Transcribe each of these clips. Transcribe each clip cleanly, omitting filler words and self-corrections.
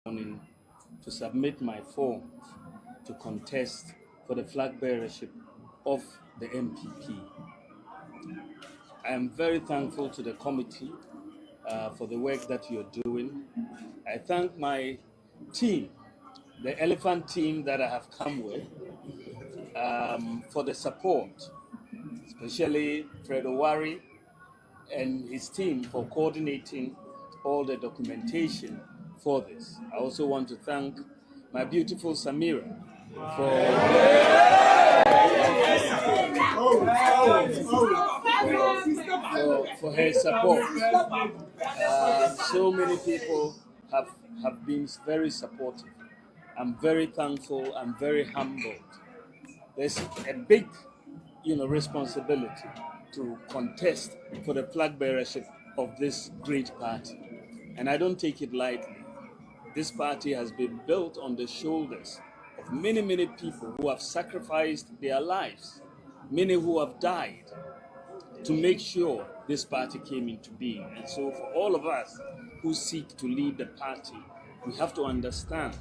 morning to submit my form to contest for the flag bearership of the MPP. I am very thankful to the committee for the work that you're doing. I thank my team, the elephant team that I have come with, for the support, especially Fred Owari and his team for coordinating all the documentation for this. I also want to thank my beautiful Samira for her support. So many people have been very supportive. I'm very thankful. I'm very humbled. There's a big, responsibility to contest for the flag bearership of this great party, and I don't take it lightly. This party has been built on the shoulders of many, many people who have sacrificed their lives, many who have died to make sure this party came into being. And so for all of us who seek to lead the party, we have to understand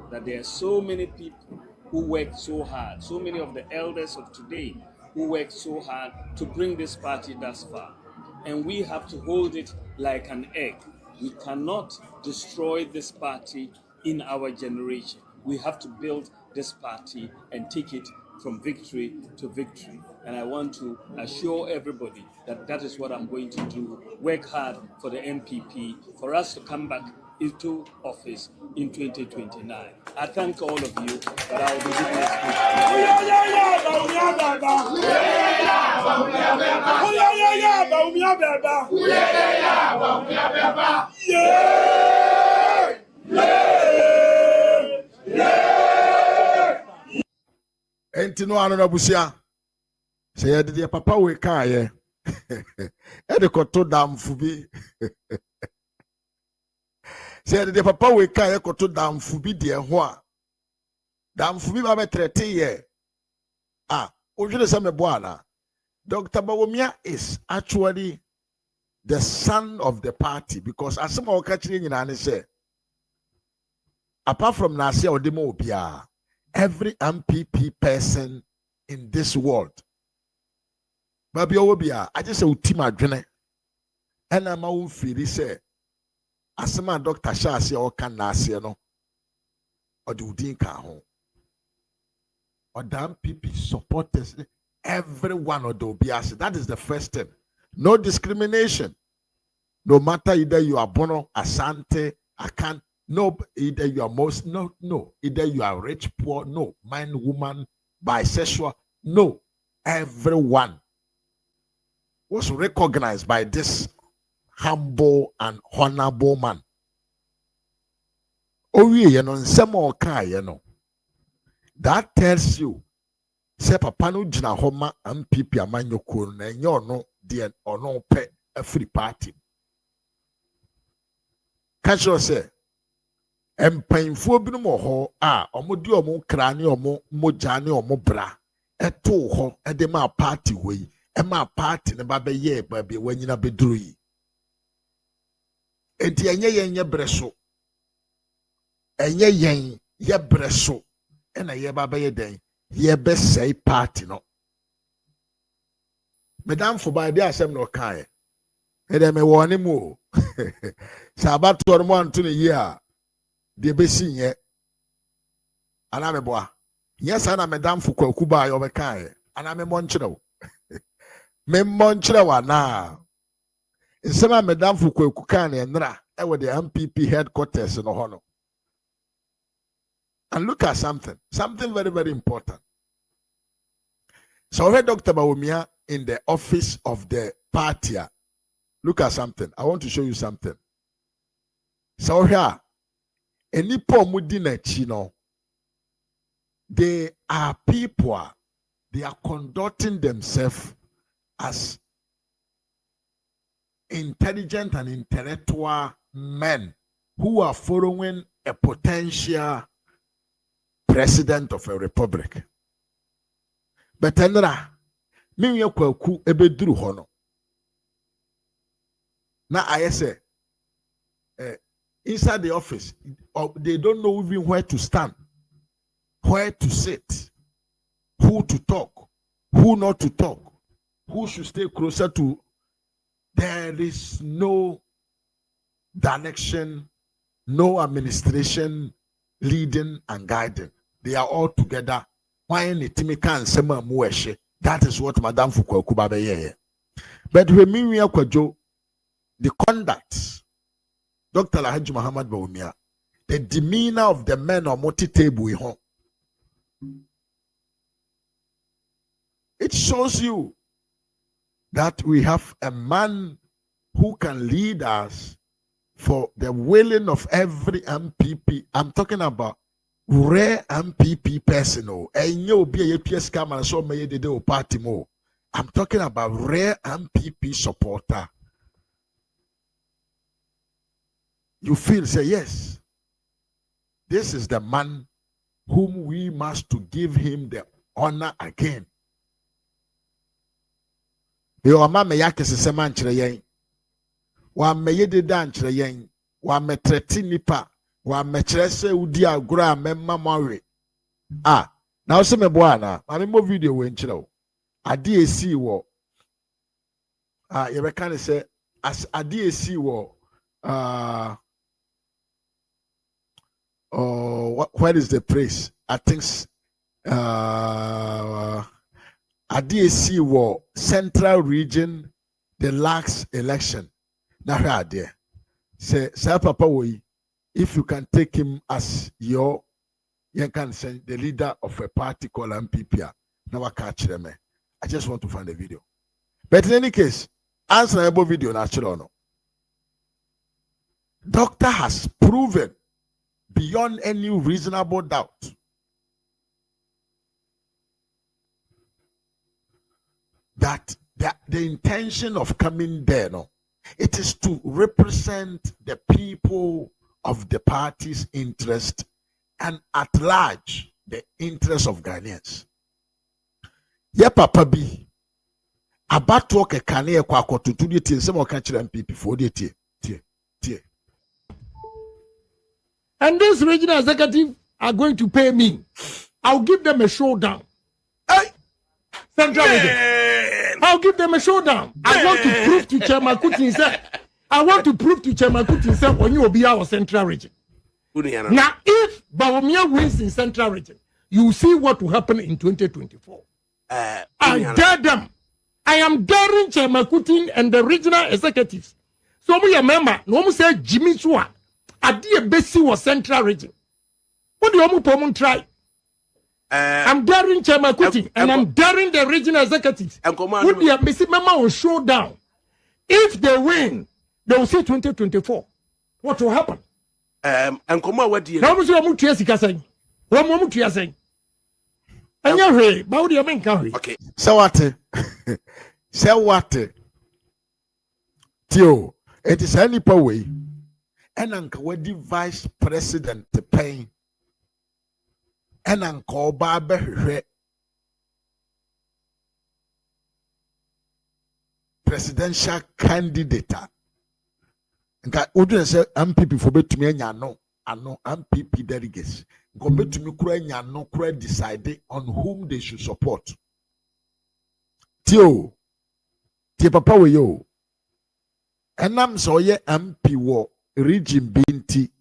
that there are so many people who work so hard, so many of the elders of today who work so hard to bring this party thus far. And we have to hold it like an egg. We cannot destroy this party in our generation. We have to build this party and take it from victory to victory. And I want to assure everybody that that is what I'm going to do. Work hard for the MPP, for us to come back into office in 2029. I thank all of you, but I will be Entino ano busia. Say the papa we kaye. E de koto damfu bi. Say the papa we kaye koto damfu bi de ho a. Damfu bi ba betrete ye. Ojule se me boana. Dr. Bawumia is actually the son of the party because asema o ka kire nyina ne say apart from Nasia Odemo Obia, every MPP person in this world. Baby Obia, I just say Utima Dwene. And I'm a feel say asema Dr. Shasi or can Nasia no or do Dinka home. Or the MPP supporters, everyone or the Obias. That is the first thing. No discrimination. No matter either you are Bono, Asante, Akan, no, either you are most, no, either you are rich, poor, no, man, woman, bisexual, no, everyone was recognized by this humble and honorable man. Oh, you know, some more car, you know. That tells you, say papa no jina homa MPP amanyo ko na enyo no de ono pe a free party. Catch you say empanfo binom ho a omo di omo kra ne omo moja ne omo bra eto ho e de ma party we e ma party ne ba be ye ba be wanyina beduru yi enti enye breso enye yen ye breso e na ye ba be ye den ye be say party no madam for by the asem no kai e de me woni mu sabato no mo anto ne ye a de be sinye ana me boa yes ana madam for kwaku ba yo be kai ana me monchrew me monchrew ana nsema madam for kwaku kan ne nra e we the MPP headquarters no ho no. And look at something very, very important. So I heard Dr. Bawumia in the office of the party. Look at something. I want to show you something. So here, any pomudina chino, they are people, they are conducting themselves as intelligent and intellectual men who are following a potential president of a republic. But enra me ye kwaku ebeduru ho no na aye se inside the office, they don't know even where to stand, where to sit, who to talk, who not to talk, who should stay closer to. There is no direction, no administration leading and guiding. They are all together. That is what Madame Foucault Kubabe. But when we are the conduct, Dr. Alhaji Muhammad Bawumia, the demeanor of the men on multi table, it shows you that we have a man who can lead us for the willing of every MPP. I'm talking about rare MPP personal. I'm talking about rare MPP supporter. You feel, say, yes, this is the man whom we must to give him the honor again. Wa me yede dan kyerɛ yɛn, wa me treti nipa, wa me kyerɛ sɛ udi agora memma mawe. Na wo se me boa na, ma me mo video we nkyerɛ wo. Ade esi wo yɛbɛka ne sɛ as ade esi wo what is the praise? I think ADAC war Central Region, the last election. Now there. Say, Sir Papa Woy, if you can take him as your, you can send the leader of a party called MPP. Now I catch them. I just want to find the video. But in any case, answer about video natural no. Doctor has proven beyond any reasonable doubt that the intention of coming there, no, it is to represent the people of the party's interest and at large the interest of Ghanaians. Yeah, Papa B. About work a canny quack to do it in some more country and people for the tea. And this regional executive are going to pay me. I'll give them a showdown. Hey, Central Region. I'll give them a showdown. I want to prove to Chairman Kuti himself when you will be our Central Region. Now, if Bawumia wins in Central Region, you will see what will happen in 2024. I dare them. I am daring Chairman Kuti and the regional executives. So we remember, no one said Jimmy Chua. Adia Bessie was Central Region. What do you try? I'm daring Chairman Kuti and I'm daring the regional executives. Would the Bessie Mama will show down? If they win, they will say 2024. What will happen? And come on, what do you know? And you're ready. How do you mean? Okay. So what? So what? Tio, it is any way. And Uncle Weddy Vice President Payne and Uncle Barber presidential candidate. And wouldn't say MPP for bet to me and no MPP delegates. Go bet to me and no credit decide on whom they should support. Tio Papa we yo. And I'm so ye MP war. Region binti.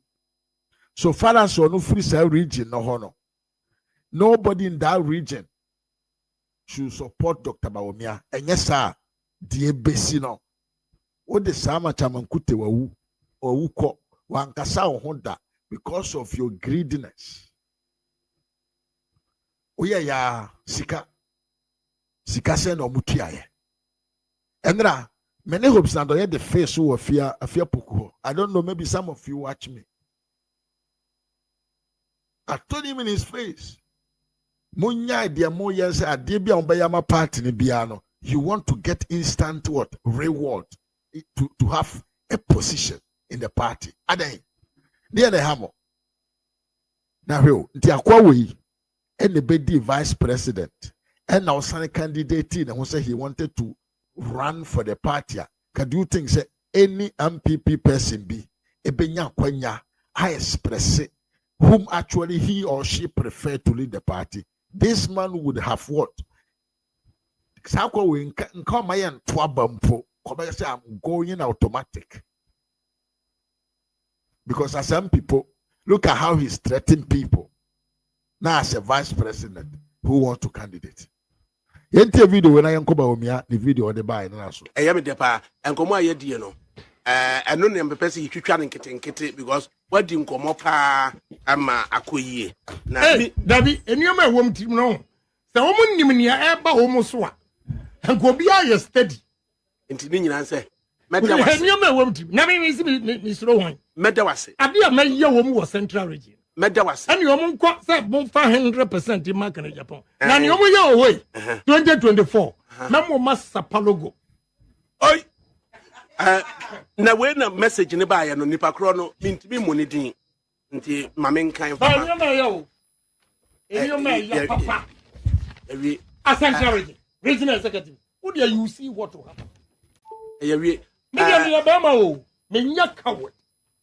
So far as no free cell region no hono. Nobody in that region should support Dr. Bawumia. And yes, sir, die besino. O de sama chamankute wa uko wankasa honda because of your greediness. Oya ya sika se no mutuaye. Enra many hopes and the face who fear poku. I don't know, maybe some of you watch me. I told him in his face. Munya dia mo yes adebia ombayama party ni biano. You want to get instant what? Reward to have a position in the party. Adai. Dear the hammer. Now the akwa and the bedi vice president and now sign candidate and who said he wanted to run for the party. Can you think say any MPP person be ebenya kwanya I express whom actually he or she preferred to lead the party. This man would have what? I'm going automatic. Because as some people, look at how he's threatening people. Now as a vice president who wants to candidate. Yenti video when I am Bawumia, the video on the buy and also. I am the pa and come on, you know. I know the person you try and get because what do you come up? Ama akoye. Hey, Dabi, and you may want to know. The woman Nimia Eba Homoswa. And go be a steady. Intending answer. And you may want to. Nami is Miss Rowan. Medawase. Abia may your woman was Central Region. Medawase. And your mom got 500% in Mark and Japan. Now you're away. 2024. No more Sapalogo. Oi. Na when a message in the buy and nipa chrono mean to be money din. Nti mamen kan papa. You may papa. A Central Region. Regional Executive. Who do you see what will happen? Me Obama, me a coward,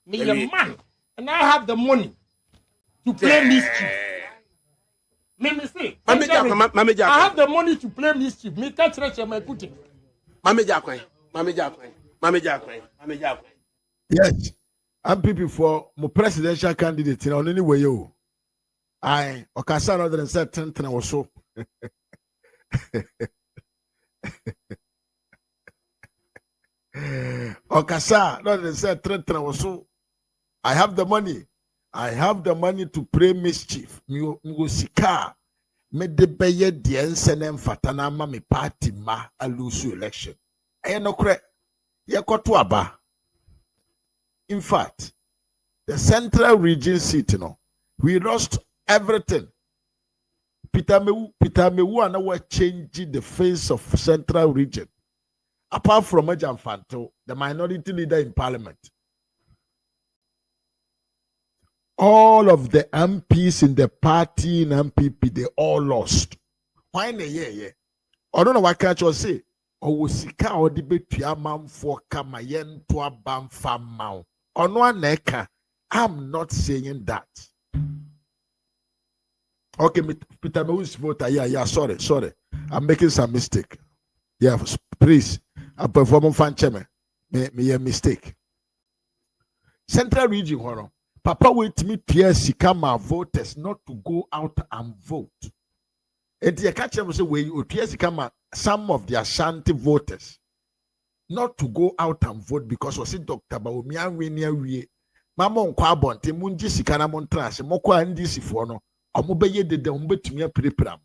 me a man, and I have the money to play mischief. Me say, I have the money to play mischief. Me catch my Putin. Yes, I'm people for my presidential candidate in on any way you. I Okasa rather than said 10 or so. Okasa, not they said Trent or so. I have the money. I have the money to pray mischief. Musika me de beye the ensenem fatana ma me party ma a lose election. I no cre ye aba. In fact, the central region seat, we lost everything. Peter Mewu and we changing the face of central region. Apart from Ejam Fanto, the minority leader in parliament. All of the MPs in the party in MPP, they all lost. Why in a year? I don't know what catch or say. Or sika or debate to a man for Kamayen to a bam farm mount. On one neka, I'm not saying that. Okay, Peter Mewu's voter. Yeah, sorry. I'm making some mistake. Yeah, please. I perform fan chairman. Me a mistake. Central region, horror. Papa wait me to come our voters not to go out and vote. And the catcher will say, "Where you come some of the Ashanti voters not to go out and vote because was it Dr. Bawumia we Mama on Quabonte Munji Sikana Montras, Moko and this no. Omobeye de umbetumi prepram.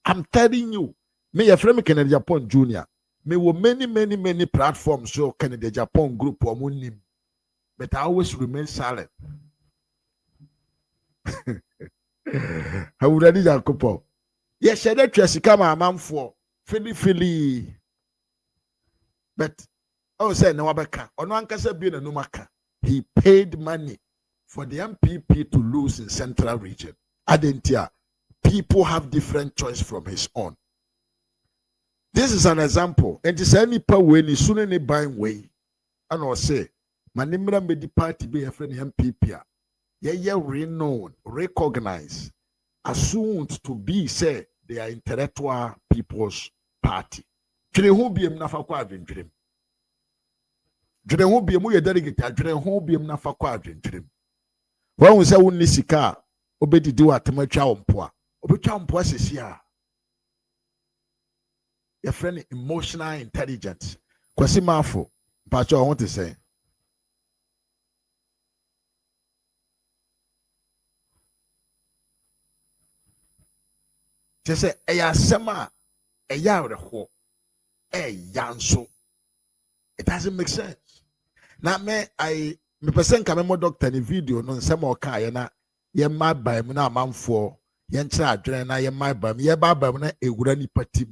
I'm telling you, me a friend Kennedy Japan Junior. Me were many platforms so Kennedy Japan group or munim. But I always remain silent. I would ready that couple. Yes, I let you come a man for Philly. But I say no abeka. Onankasa being a numaka. He paid money for the MPP to lose in central region. Adentia, people have different choice from his own. This is an example. And it's any power when he's soon any buying way. And I'll say, Manimra made the party be a friend MPP. Yeah, renowned, recognized, assumed to be, say, they are intellectual people's party. Dream who be nafa quadrant dream. Dream who be a delegate, dream who be nafa quadrant dream. When we say only sika, obedi do at macha umpoa. Obecha umpoa sisia. Your friend emotional intelligence. Kwasi mafo. Pacho, I want to say. She say, "Eya sema, eya reho, yanso." It doesn't make sense. Now, me person come more doctor in the video no sema oka na ye ma ba mu na amanfo ye nkyere adwene na ye ma ba mu ye ba ba mu na ewura nipa ti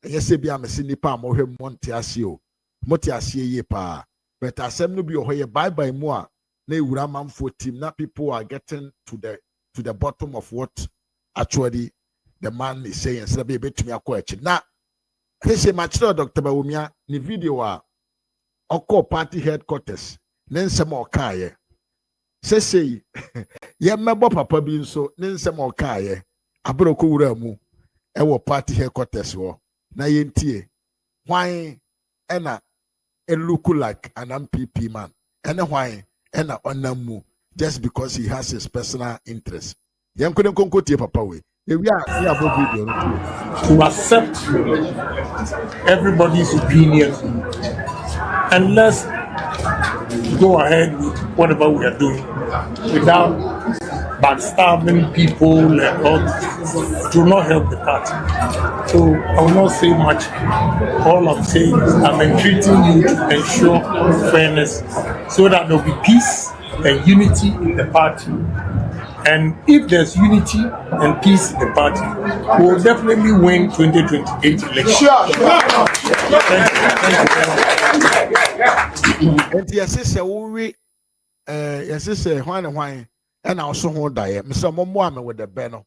ye se bia me se nipa amohwe monte ase o monte ase ye pa but asem no bi o ye bye mu a na ewura amanfo tim na people are getting to the bottom of what actually the man is saying instead of betumi akọ echi na he say match Dr. Bawumia ni video a ọkọ party headquarters ne nsɛm a ɔkaeɛ sɛsɛyi yɛmmɛbɔ papa bi nso ne nsɛm a ɔkaeɛ abere kɔwura mu ɛwɔ party headquarters hɔ na yɛntie hwan ɛna look like an MPP man ɛne hwan ɛna ɔnam mu just because he has his personal interest yɛnkɔde nkɔnkɔ tie papa wei ewi a yɛ abɔ video no to accept everybody's opinion and let's go ahead with whatever we are doing without backstabbing people and all. It will not help the party. So I will not say much. All I'm saying is I'm entreating you to ensure fairness so that there will be peace and unity in the party. And if there's unity and peace in the party, we will definitely win 2028 election. Sure. And yes, sister, we yes, sister, why, and also hold die. Mr. Momoame with the banner.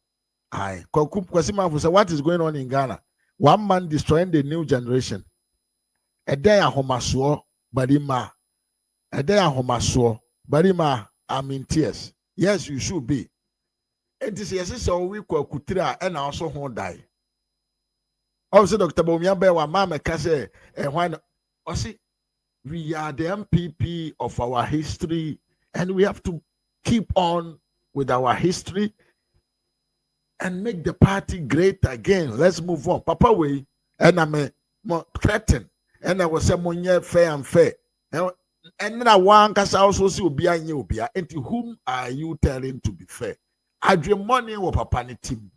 Aye, what is going on in Ghana? One man destroying the new generation. A day a homaswo, Badima. A day a homaswo, Badima. I'm in tears. Yes, you should be. It is yes, so we kutra and also hold die. Also, Dr. Bawumia Bewa Mama Kase, and when we are the MPP of our history, and we have to keep on with our history and make the party great again. Let's move on. Papa way, and I'm more threatened, and I was someone fair and fair. And then I want us also see Ubia and Ubia. And to whom are you telling to be fair? I dream money or papa ni team.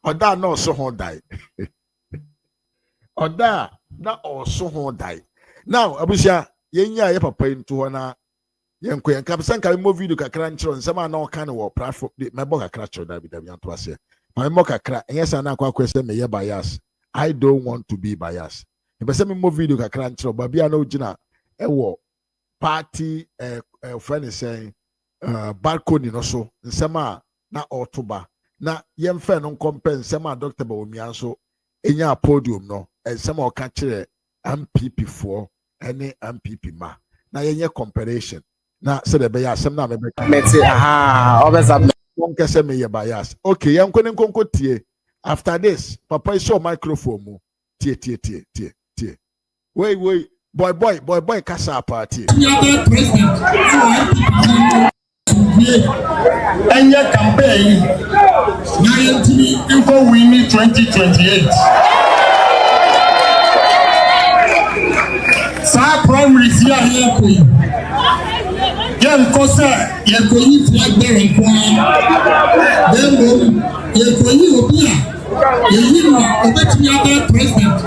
Or that no so hon die. Or that also hon die. Now, Abusha, yenya papa into one. Yanko yankapisan ka mo video kakra nchiro nsema na oka ne wo platform me boka kakra chiro da bi da yanto ase ma me kakra enyesa na akwa kwese me ye bias. I don't want to be biased. If I mo video kakra nchiro ba bia na ogina ewo party friend is saying balcony no so nsema na otoba na yemfa no compare nsema Dr. Bawumia so enya podium no nsema oka kire MPP for any MPP ma na yenye comparison. Na said be ya sem na me be won kese me ye bias. Okay, yan ko nkonko tie. After this, papa is show microphone mu. Tie. Wait. Boy kasa party. Anya campaign 19 info winning 2028. Sa primaries here queen. Young Cosa, Yakoni flag bearing choir. Then, Yakoni Obia, you obey me other president.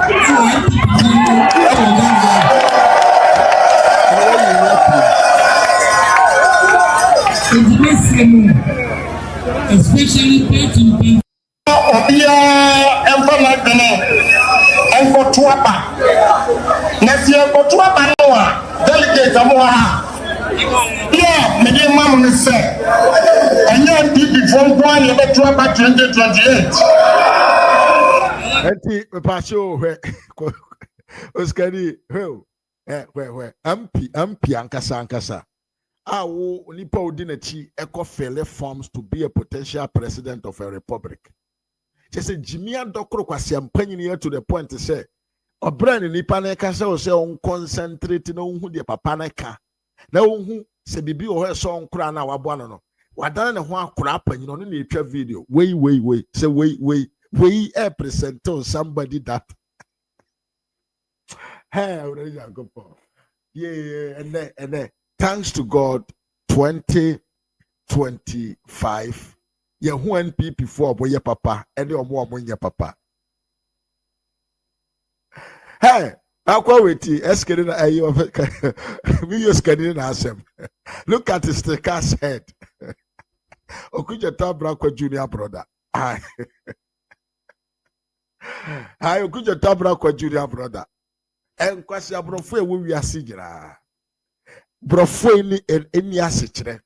Especially party. Obia, Emperor and for Tuapa. Next year for Tuapa, delegate Amoa. Yeah, me dey mama me say. Anya DP from Kwan you better about 2028. Enti me pasho hwe. Oskari hwe. MP ankasa. Wo nipa odi na chi eko fill forms to be a potential president of a republic. Just say Jimmy Adokro kwasi ampanyin to the point to say obran nipa na kasa o say on concentrate na hu de papa na ka. Na who se bibi o he so nkura na wabo no wadana ne ho akura panyin no na etwa video wait say wait present on somebody that hey yeah and then thanks to God 2025 ye who NPP for boy papa and the omo papa hey Aqua witi eskere na ayo we use skere na asem. Look at his sticker's head. Okuja tabra kwa junior brother. Hi okuja tabra kwa junior brother. En kwasi abrofo ewo wi asigira. Brofo ni eni asichire.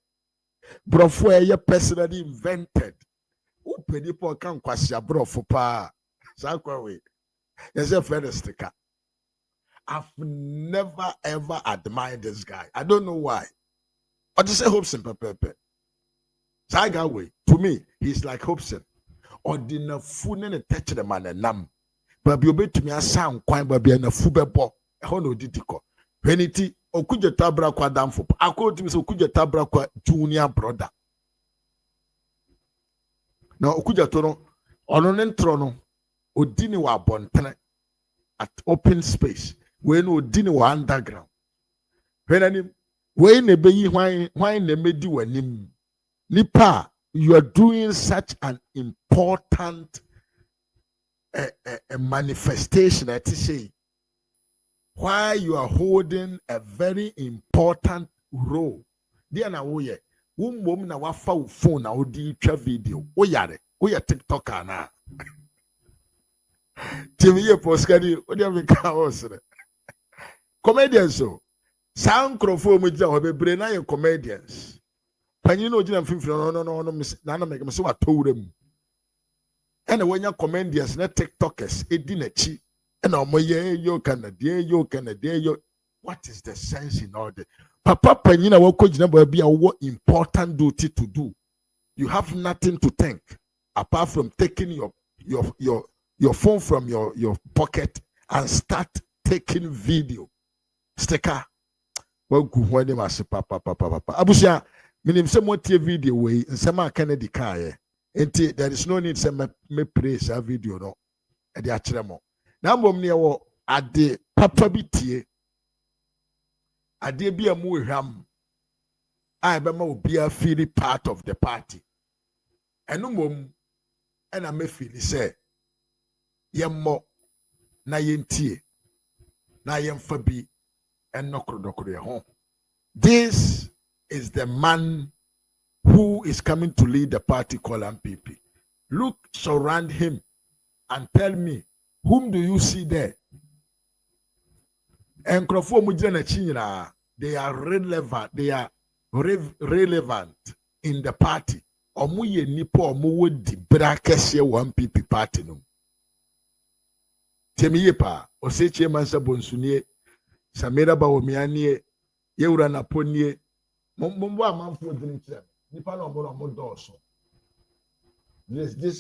Brofo eye personally invented. Upedi po kan kwasi abrofo pa. Sakwa we. Yes a friend sticker. I've never ever admired this guy. I don't know why. I just say Hobson Pepe. Way, to me, he's like Hobson. Or dinner food and touch the man and nam. But you bet to me a sound quite baby and a fubebo. A hono ditico. When it okuja tabra kwa damfo. I quote him so okuja tabra kwa junior brother. Now okuja tono. Ononen trono. Odini wa bontene. At open space. When odini wa underground. When any when ne be why ne medi wanim. Nipa, you are doing such an important a manifestation. I say, why you are holding a very important role. Dear na woye, woman na wafa phone na odi twa video. Oyare, oya TikToker na. Timi ye poskadi, odi ameka osre. Comedians so. Sound crofo mo jia obebre na ye comedians. Panyin no gina mfimfini no make me so atowre mu. And when you comedians na TikTokers edi na chi and omoye yo Canada. What is the sense in all that? Papa panyin na wako gina ba bia wo important duty to do. You have nothing to think apart from taking your phone from your pocket and start taking video. Sticker. Well, good when them as papa. Abusia minim say motie video way nsema Kennedy kae enti there is no need say me praise that video no e dey akere mo na mbom ne wo ade papa bitie ade bia mu hwam ai be ma obi a feel part of the party eno mom e na me feel say yemmo na yentie na yemfa bi enokrodokro ye ho. This is the man who is coming to lead the party called MPP. Look, surround him and tell me, whom do you see there? And they are relevant. They are relevant in the party. Omuye nipo omuwo di brakese MPP party no. Temiye pa oseche mansa bonsunie Samira Bawumia nie yeura na ponie. These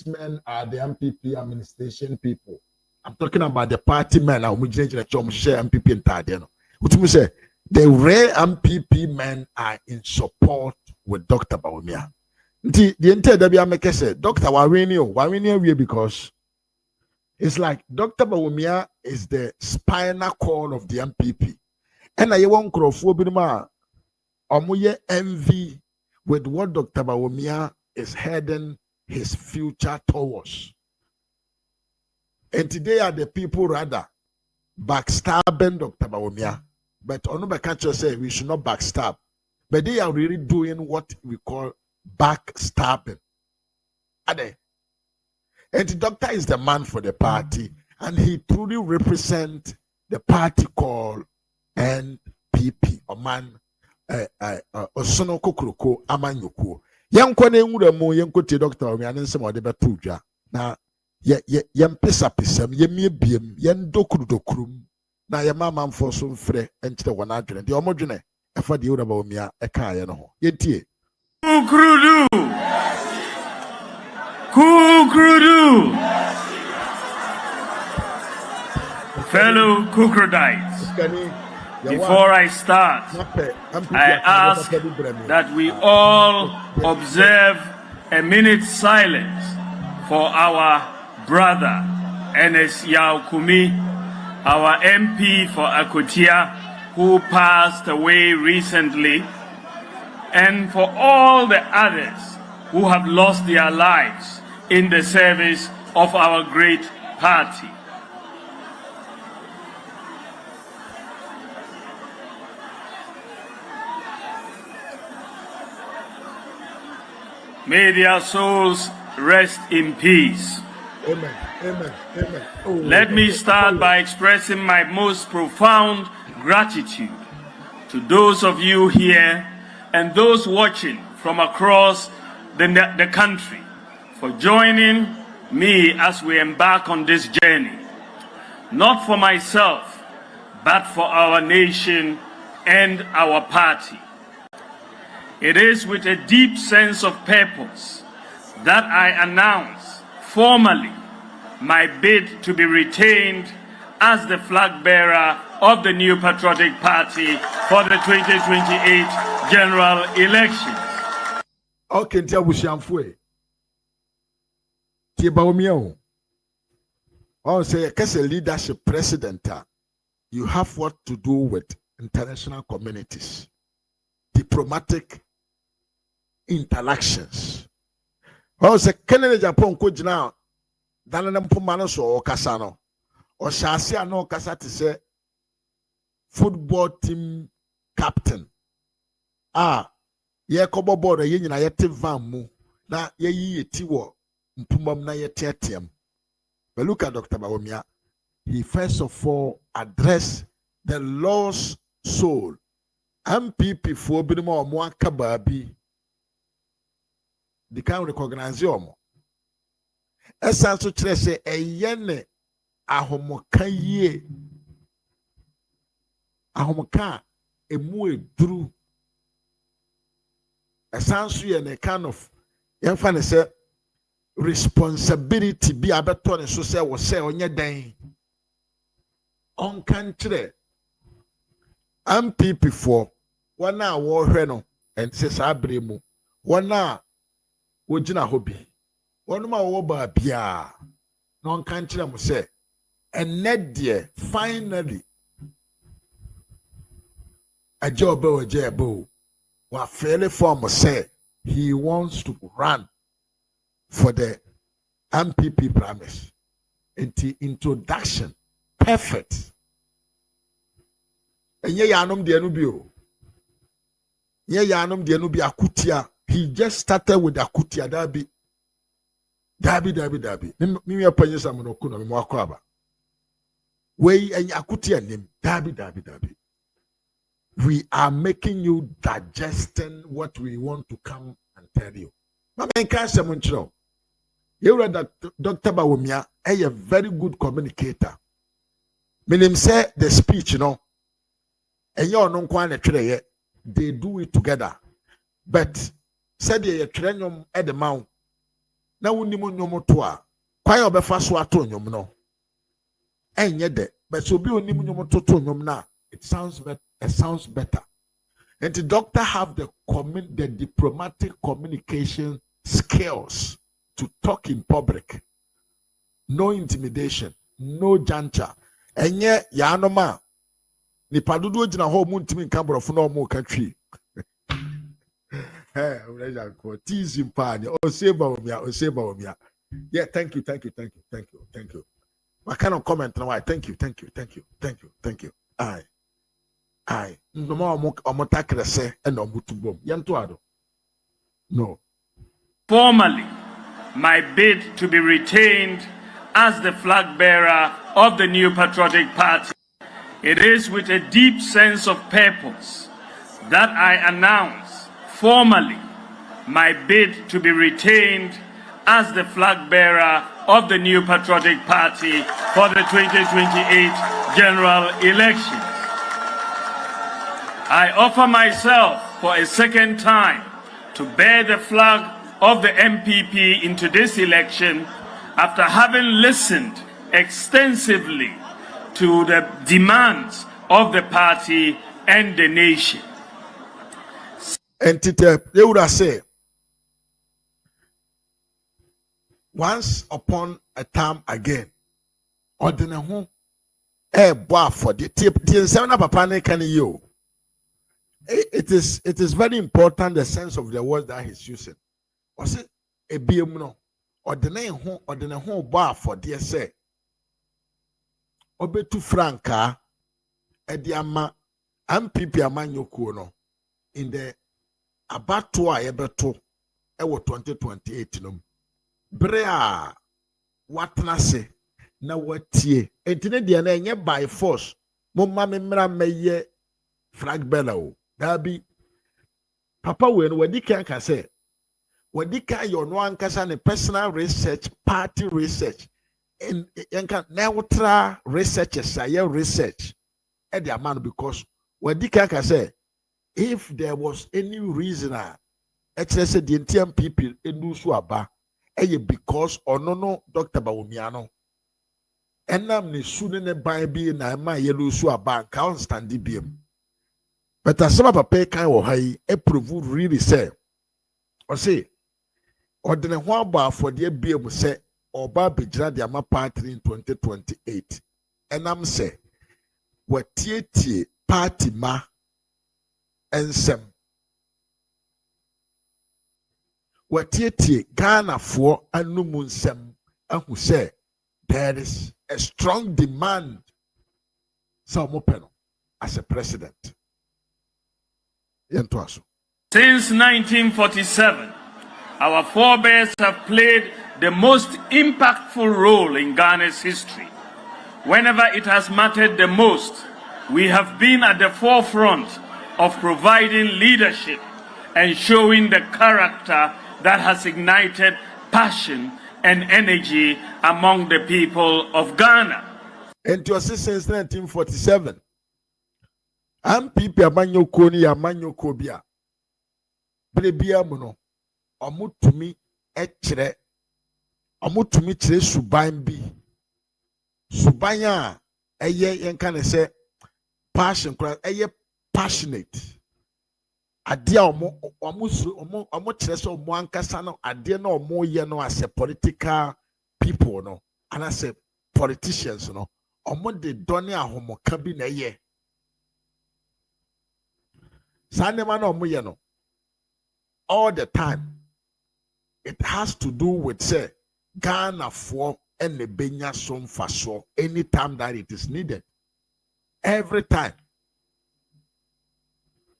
men are the MPP administration people. I'm talking about the party men. MPP and Tadiano. Which means the rare MPP men are in support with Dr. Bawumia. The entire WMK said, Dr. Warinio, because it's like Dr. Bawumia is the spinal cord of the MPP. And I won't grow for Omuye envy with what Dr. Bawumia is heading his future towards. And today are the people rather backstabbing Dr. Bawumia. But Onubakacho say we should not backstab. But they are really doing what we call backstabbing. Are they? And the doctor is the man for the party. And he truly represents the party called NPP, or man. Osono kokroko amanyoko yankwa na enwura mu yankote doctor omi anense mo de betudwa na yempesa pesam yemiebiem yendokru na yemama mfo so mfre enkyere wona adwene de omodwene efa de ewura ba omia eka ye no ho yentie Kukrudu fellow Kukrodites. Before I start, I ask that we all observe a minute's silence for our brother, Enes Yaokumi, our MP for Akotia, who passed away recently, and for all the others who have lost their lives in the service of our great party. May their souls rest in peace. Amen. Amen. Amen. Oh, let me start by expressing my most profound gratitude to those of you here and those watching from across the country for joining me as we embark on this journey. Not for myself, but for our nation and our party. It is with a deep sense of purpose that I announce formally my bid to be retained as the flag bearer of the new patriotic party for the 2028 general elections. Okay, tia bushamfwe. Tia Bawumia. I say, as a leadership president, you have what to do with international communities, diplomatic interactions. I say, Kennedy Japan could now, Danam Pumanos or Casano, or Shasia no Casati say, football team captain. Ye kobo board ye na ye te van mu na ye yi ti wo mpumam na ye tiam. But look at Dr. Bawumia. He first of all addressed the lost soul. MPP for bi mo mo aka baabi. They can recognize you. Esan so kire se eye ne ahomoka yie. Ahomoka emu eduru. A sounds you and a kind of young fan say responsibility be a better so say was say on your day on country MPP for 1 hour war reno and says abremu 1 hour wojina hobby 1 hour wo ba bia non country am say and net dear finally a job o jebo. What fairly form say he wants to run for the MPP premise. The introduction, perfect. And ye yanum de anubio. Ye yanum de anubi akutia. He just started with akutia dabi. Dabi. Mimi apanye sa monokuna mwakwaba. We and akutia nim. Dabi. We are making you digesting what we want to come and tell you. Mama enkanse munchiro. You read that Dr. Bawumia is a very good communicator. Meaning say the speech, you know, and you no kwane twere they do it together. But said ye twere at the mount. Na woni mo nyom to a kwan obefa so ato nyom no. Enye de, but so bi oni mo nyom to nyom na. It sounds better. And the doctor have the diplomatic communication skills to talk in public. No intimidation, no jancha. And yet, Yanoma, ni padudu jina ho muntimi nkambro funa omo country. Hey, tease him pan. Bawumia. Yeah, thank you. What kind of comment now? Thank you. Aye. No. Formally, my bid to be retained as the flag bearer of the new patriotic party. It is with a deep sense of purpose that I announce formally my bid to be retained as the flag bearer of the new patriotic party for the 2028 general elections. I offer myself for a second time to bear the flag of the MPP into this election after having listened extensively to the demands of the party and the nation. And they would have said, once upon a time again, ordinary for the it is very important the sense of the word that he's using. Was it a BM ordinary bar for dear say Obetu Franca Ediama MPP Amanyokuno in the abattoir ebeto ewo 2028 no brea watnase na watie entine de na enye by force mo ma memra meye flag bearer dabi papa we no wadi kan ka say wadi kan your no ankasa ne personal research party research and neutral researchers say research at the amount because when the kaka say if there was any reason actually said the NTM people in Aba because or no Dr. Bawumia no and I'm the sooner Bible na my yellow Aba can't stand the BM. But as some of a pay kind or high approve really say or say or the one bar for the BM say or Baby Jadi Ama party in 2028 and I'm say what tie party ma ensem watieti Ghana for anumu nsem ahu say there is a strong demand Samopeno as a president. Since 1947, our forebears have played the most impactful role in Ghana's history. Whenever it has mattered the most, we have been at the forefront of providing leadership and showing the character that has ignited passion and energy among the people of Ghana. And to assist since 1947, MPP Amanyoko ni Amanyoko bia. Brebia muno. Omutumi echre. Omutumi chre suban bi. Subanya eye yenkane se passion eye passionate. Adia omo chre so omo ankasa no ade na omo ye no as a political people no and as a politicians no omo de doni ahomoka bi na ye. Sanema na omo ye no all the time it has to do with say Ghana for and the benya som faso anytime that it is needed. Every time.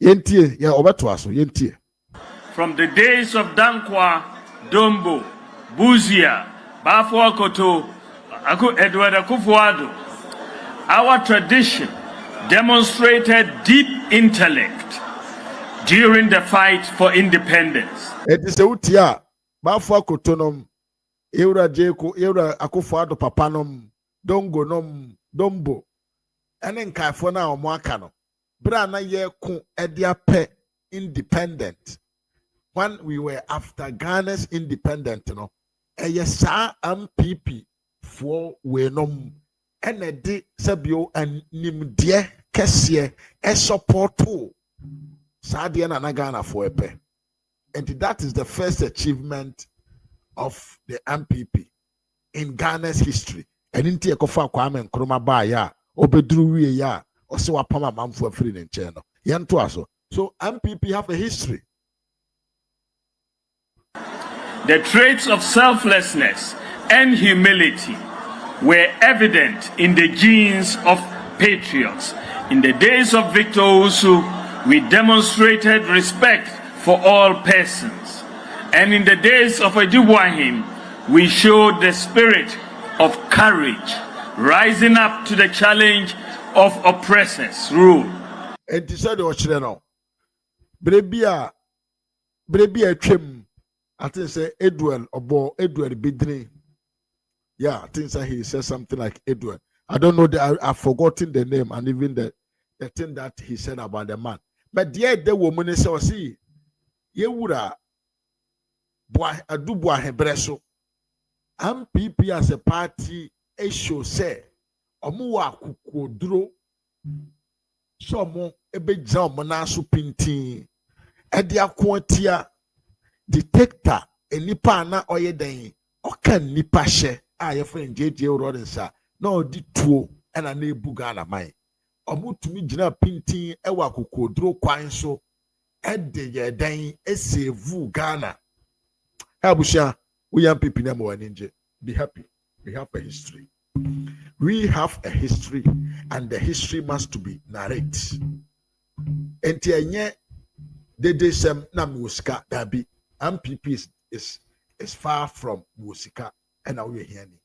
Yentie, ya obatwaso, yentie. From the days of Dankwa, Dombo, Buzia, Bafo Koto, Edward Akufo-Addo, our tradition demonstrated deep intellect during the fight for independence. It is a utia, Bafo Kotonom, Eura Jeko, Eura Akufo-Addo Papanom, Dongo nom, Dombo, and then Kaifona or Mwakano. Brana ye kun edia pe independent. When we were after Ghana's independent, you know, sa MPP for we nom enedi sabio and nimdie kesye e supporto Sadia na Ghana for epe. And that is the first achievement of the MPP in Ghana's history. And in tia kofa Kwame Nkrumah ba ya obedru wie ya. So MPP have a history. The traits of selflessness and humility were evident in the genes of patriots. In the days of Victor Usu, we demonstrated respect for all persons. And in the days of Ejibwahim, we showed the spirit of courage, rising up to the challenge of oppressors rule. And he said, "Ochireno, Brebia Trim, I think say Edward Bidney. Yeah, I think say he said something like Edward. I don't know I've forgotten the name and even the thing that he said about the man. But the woman is so see, Yewura Adubwa Hebreso. MPP as a party issue say. Omuwa kukodro somo ebegza omona so pintin ede akoatia detector enipa na oyeden oka nipa hye a ye friend JJ Rodensa na odi tuo na na ebu Ghana man omutumi gina pintin ewa kukodro kwan so ede yeden esevu Ghana abusha we young people na mo aninje be happy we have a history. We have a history, and the history must be narrated. Entienye de sem na musika dabi. MPP is far from musika, and now we hear ni.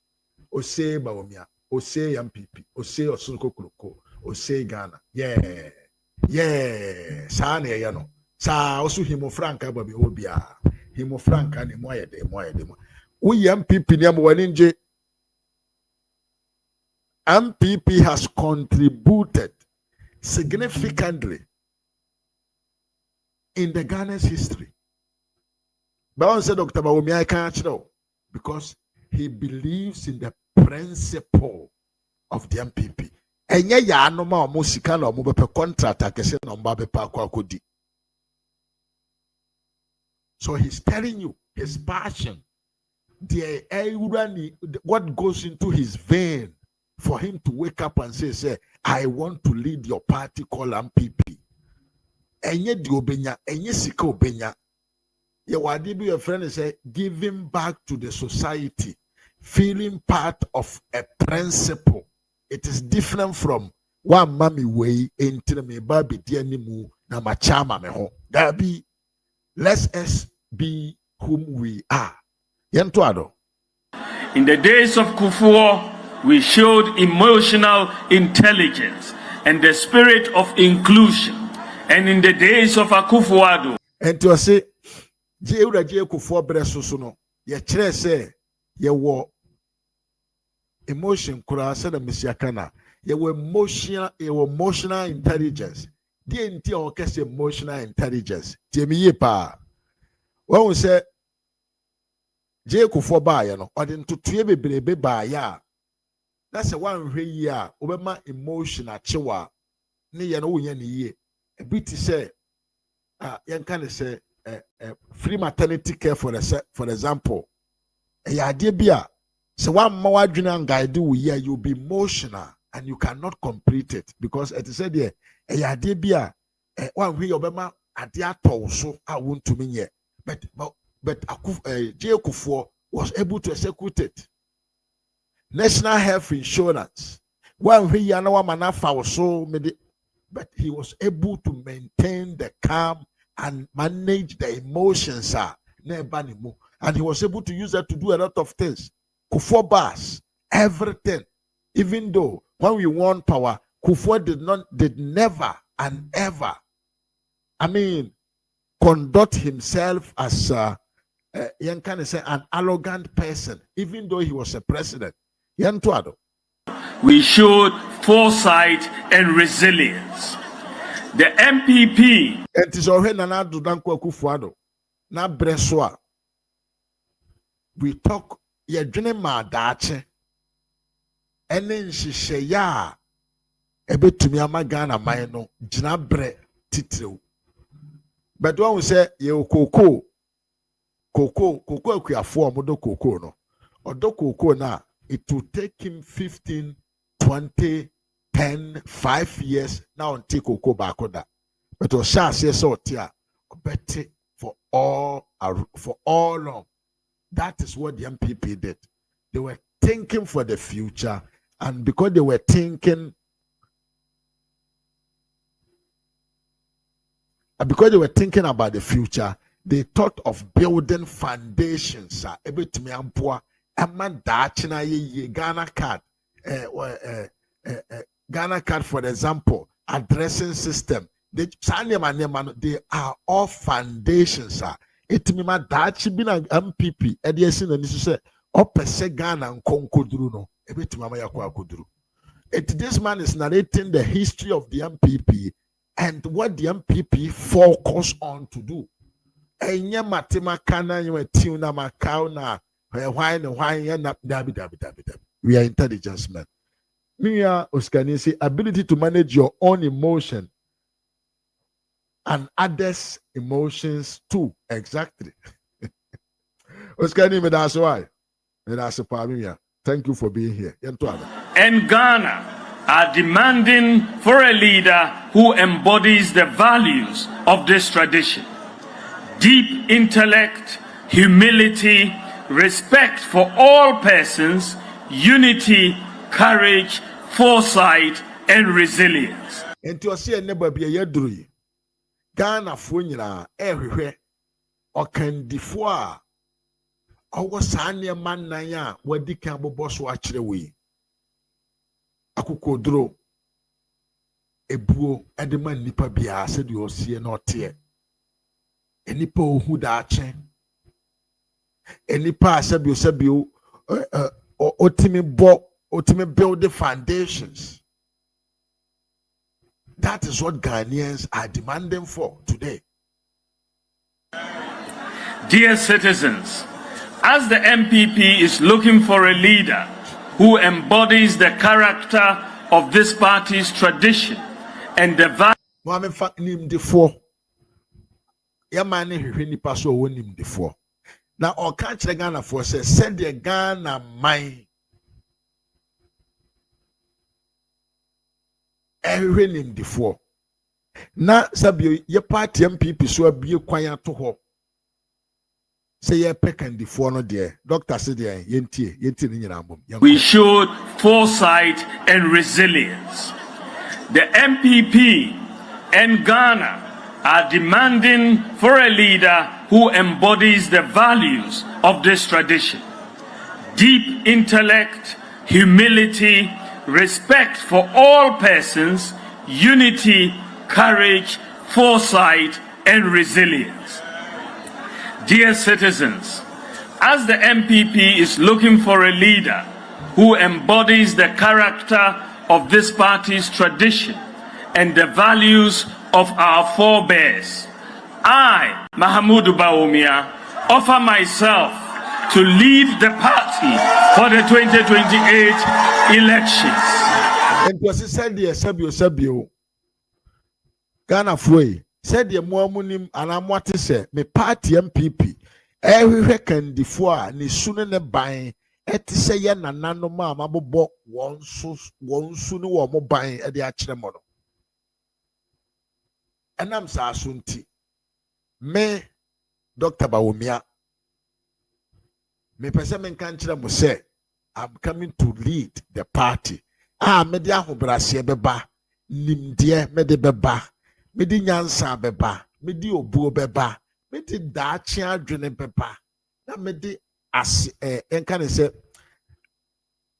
Ose Bawumia, Ose MPP, Ose Osunko Kroko, Ose Ghana. Yeah. Sa ne ya no. Sa osu himo franka babi obia. Himo franka ni moye de. We MPP ni amwaninje. MPP has contributed significantly in the Ghana's history. But said Dr. Bawumia, I can't know because he believes in the principle of the MPP. Enye ya anoma omo sika na omo bepe contract akese na mba bepe akodi. So he's telling you his passion, what goes into his vein for him to wake up and say, I want to lead your party called MPP. Enye di obenya, enye sika obenya. Your friend say, giving back to the society, feeling part of a principle. It is different from one mommy way into me baby dianimu na machama meho. That be, let us be whom we are. Yentuado. In the days of Kufuor, we showed emotional intelligence and the spirit of inclusion. And in the days of Akufo-Addo, and to say, Jeura Kufuor Bresusuno, ye chere say, ye wo emotion kura said Messiakana, ye were emotional intelligence. DNT or case emotional intelligence. Jamie pa. When we say J Kufuor ba ya no, or den to tue bebrebe ba ya. That's a one year obema emotional chewa. Ni ya no wunya ni ye. A bit say yan kind of say free maternity care for example. Ya idea bia. So one more adrenaline guide we here, you'll be emotional and you cannot complete it because it is said here, a idea bia one way obema adia so I want to mean here. But J Kufuor was able to execute it. National health insurance. One way you know man so but he was able to maintain the calm and manage the emotions and he was able to use that to do a lot of things. Kufuor bars everything, even though when we won power, Kufuor did never and ever, conduct himself as young can say an arrogant person, even though he was a president. We showed foresight and resilience. The MPP. It is already Nana Dudanko Kufuor na Breswa. We talk. Ye dwene ma daache ene nhihye ya ebetumi amagana man no gina bre titrew but when we say ye koko akuafo omodo koko no odo koko na it will take him 15 20 10 5 years now until koko bakoda but o sha se so tia obeti for all long. That is what the MPP did. They were thinking for the future, and because they were thinking about the future, they thought of building foundations. Ghana card, for example, addressing system. They are all foundations. It me ma dachi bi na MPP e de esi na ni so opese Ghana nkonkoduru no ebetuma ma yakwa akoduru. This man is narrating the history of the MPP and what the MPP focus on to do. Enye matema kana you tune na makau na why na dabi. We are intelligence men. Me Oskani say ability to manage your own emotion and others' emotions too. Exactly. That's why. Thank you for being here. And Ghana are demanding for a leader who embodies the values of this tradition. Deep intellect, humility, respect for all persons, unity, courage, foresight, and resilience. Ghana funyina ehwehwe okandifo a owo sane man nan a wadi kan boboso a kire we akukodro ebuo edema nipa bia se de osie na ote enipa ohu da ache enipa asabio otimi build the foundations. That is what Ghanaians are demanding for today. Dear citizens, as the MPP is looking for a leader who embodies the character of this party's tradition and the value. Now, all country Ghana for say, send the Ghana mine. Every name before. Now, Sabio, your party MPP so be quiet to her. Say ye peck and the four no dear. Doctor said there, yenti in your album. We showed foresight and resilience. The MPP and Ghana are demanding for a leader who embodies the values of this tradition. Deep intellect, humility, respect for all persons, unity, courage, foresight, and resilience. Dear citizens, as the MPP is looking for a leader who embodies the character of this party's tradition and the values of our forebears, I, Mahamudu Bawumia, offer myself to lead the party for the 2028 elections. And was said the Sabio Ghana Fue said the Muamunim and I'm what to say, me party MPP. Every reckon the four ni sooner than buying. Et say yan and nano mamma bo one sooner or more buying at the Achremono. And I'm Sasunti. Me, Dr. Bawumia. Me person can't say, I'm coming to lead the party. Media Hobrasia beba, Nimdia Medebeba, Medi Nyansa beba, Medi Obu beba, Medi Dachia Drene beba, na Medi as can say,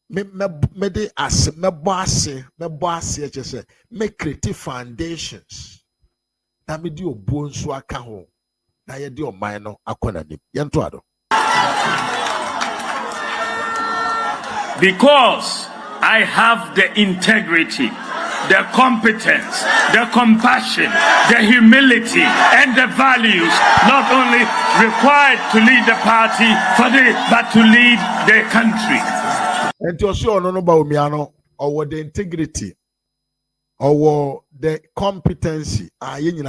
Medi as Meboase, just me creative foundations. Na Medi Obu nso aka ho, na ye di o man akona nim. Yantoado. Because I have the integrity, the competence, the compassion, the humility, and the values not only required to lead the party, but to lead the country. And to assure no Bawumia or the integrity, or the competency, or you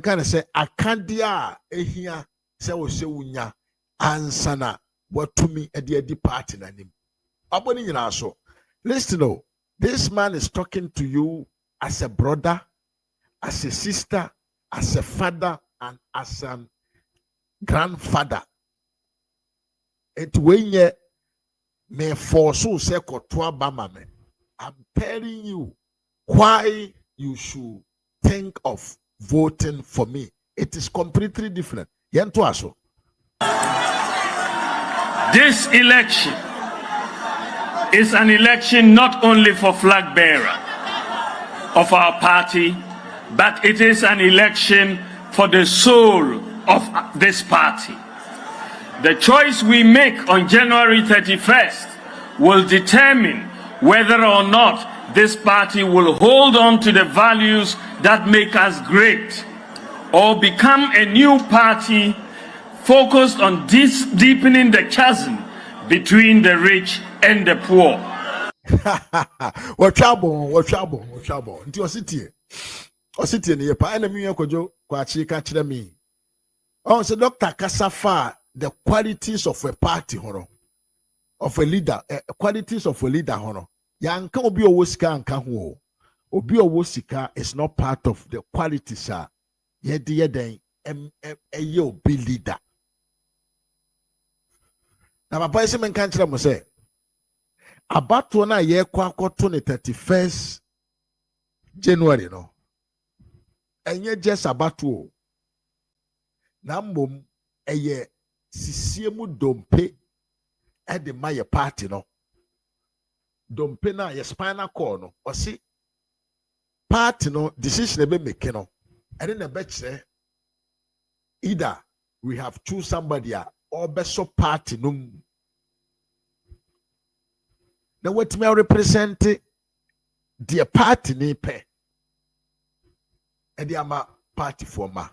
can say, Akandia, ehia, se wo se wunya, ansana, what to me at the party na him. Listen, this man is talking to you as a brother, as a sister, as a father, and as a grandfather. It when ye may force say bama. I'm telling you why you should think of voting for me. It is completely different. This election is an election not only for flag bearer of our party, but it is an election for the soul of this party. The choice we make on January 31st will determine whether or not this party will hold on to the values that make us great or become a new party focused on deepening the chasm between the rich and the poor. What trouble? Into a city. A city near Panama Kojo, Quachi catch me. Oh, so Dr. Kasafa, the qualities of a party honor, of a leader, qualities of a leader honor. Yanka Obio Wosika and Kaho. Obio Wosika is not part of the qualities, sir. Yet, a be leader. Now, my boy, some country must say about 1 year, 31st January, no, and yet just about 2. Nambum, a year, Sisiemu Dompe at the Maya party, no. Dompe na your spinal cord, no, or see party, no, decision be making, no, and then the bet say either we have choose somebody or best party num. Now what may represent the party ne pay. And the ama party for ma.